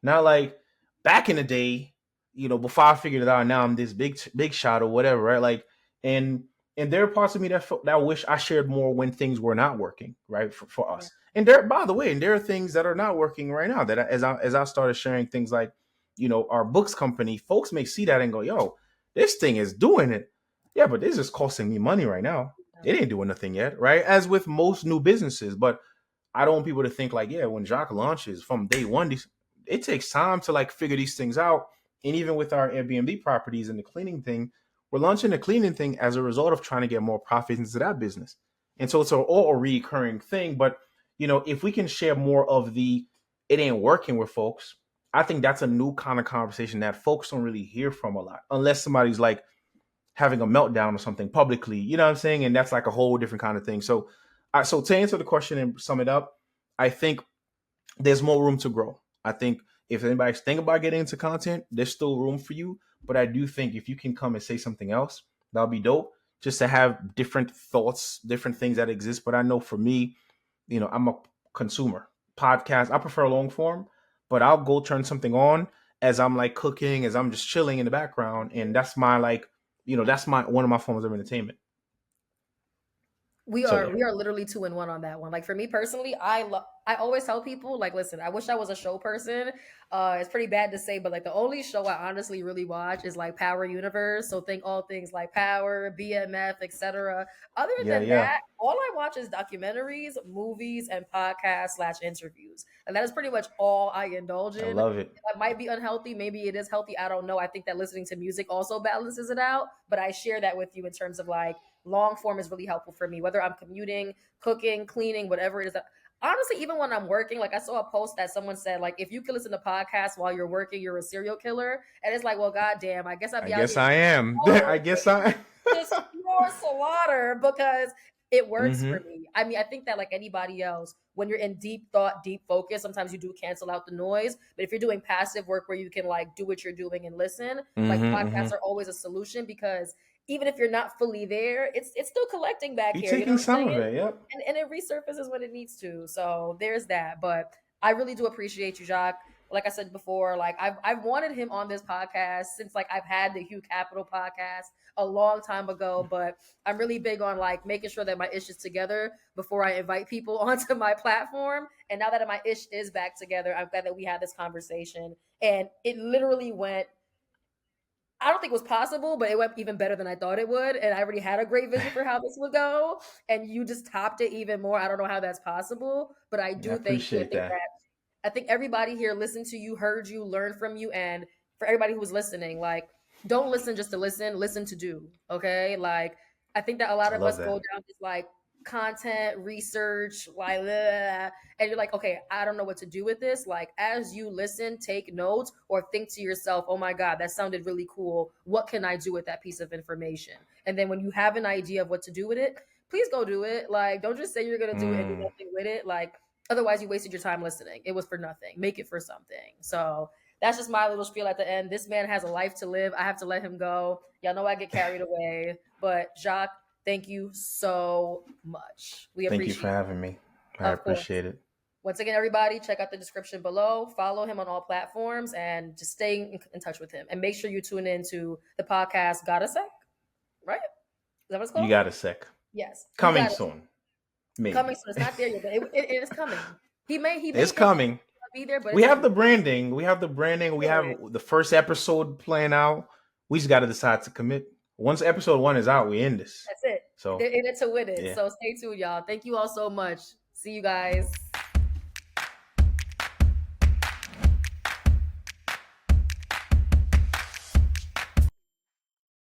Not like back in the day, before I figured it out. Now I'm this big shot or whatever, right? Like, and and there are parts of me that wish I shared more when things were not working, right, for Yeah. us. And there, by the way, and there are things that are not working right now that as I started sharing things like, our books company, folks may see that and go, yo, this thing is doing it. Yeah, but this is costing me money right now. It ain't doing nothing yet, right? As with most new businesses. But I don't want people to think like, yeah, when Jacques launches from day one, it takes time to like figure these things out. And even with our Airbnb properties and the cleaning thing, we're launching the cleaning thing as a result of trying to get more profits into that business. And so it's all a recurring thing. But, if we can share more of the, it ain't working with folks, I think that's a new kind of conversation that folks don't really hear from a lot, unless somebody's like having a meltdown or something publicly, you know what I'm saying? And that's like a whole different kind of thing. So, so to answer the question and sum it up, I think there's more room to grow. I think if anybody's thinking about getting into content, there's still room for you. But I do think if you can come and say something else, that'll be dope. Just to have different thoughts, different things that exist. But I know for me, I'm a consumer. Podcast, I prefer long form, but I'll go turn something on as I'm like cooking, as I'm just chilling in the background. And that's my like, that's my one of my forms of entertainment. We So are yeah. we are literally 2 in 1 on that one. Like for me personally, I always tell people like, listen, I wish I was a show person. It's pretty bad to say, but like the only show I honestly really watch is like Power Universe. So think all things like Power, BMF, etc. Other Yeah, than yeah. that, all I watch is documentaries, movies, and podcasts slash interviews, and that is pretty much all I indulge I in. love it. That might be unhealthy. Maybe it is healthy. I don't know. I think that listening to music also balances it out. But I share that with you in terms of like long form is really helpful for me, whether I'm commuting, cooking, cleaning, whatever it is. Honestly, even when I'm working, like I saw a post that someone said, like, if you can listen to podcasts while you're working, you're a serial killer. And it's like, well, goddamn, I guess I'd I be out guess here I am. I guess I. just pure slaughter because it works for Mm-hmm. me. I mean, I think that like anybody else, when you're in deep thought, deep focus, sometimes you do cancel out the noise. But if you're doing passive work where you can like do what you're doing and listen, like Mm-hmm. podcasts Mm-hmm. are always a solution because even if you're not fully there, it's still collecting back You here. You know taking what I'm some of saying? it? Yep. And it resurfaces when it needs to. So there's that. But I really do appreciate you, Jacques. Like I said before, like I've wanted him on this podcast since like I've had the HuCapital podcast a long time ago, but I'm really big on like making sure that my ish is together before I invite people onto my platform. And now that my ish is back together, I'm glad that we had this conversation. And it literally went, I don't think it was possible, but it went even better than I thought it would. And I already had a great vision for how this would go. And you just topped it even more. I don't know how that's possible, but I I do think you. appreciate that. I think everybody here listened to you, heard you, learned from you, and for everybody who was listening, like don't listen just to listen to do. Okay. Like, I think that a lot I of us love go that. down this like content research, like, blah, and you're like, okay, I don't know what to do with this. Like, as you listen, take notes or think to yourself, oh my God, that sounded really cool. What can I do with that piece of information? And then when you have an idea of what to do with it, please go do it. Like, don't just say you're going to do it and do Mm, nothing with it. Like, otherwise, you wasted your time listening. It was for nothing. Make it for something. So, that's just my little spiel at the end. This man has a life to live. I have to let him go. Y'all know I get carried away. But Jacques, thank you so much. We thank you for appreciate it. having me. I Of course. appreciate it. Once again, everybody, check out the description below. Follow him on all platforms and just stay in touch with him. And make sure you tune in to the podcast Got a Sec, right? Is that what it's You called? got a sec. Yes. You Coming got it. soon. Maybe. Coming soon. It's not there yet, but it is coming. He may It's coming. be there, but We it's have the branding. We have the branding. We have the first episode playing out. We just got to decide to commit. Once episode 1 is out, we end this. That's it. So They're in it to win it. yeah. So stay tuned, y'all. Thank you all so much. See you guys.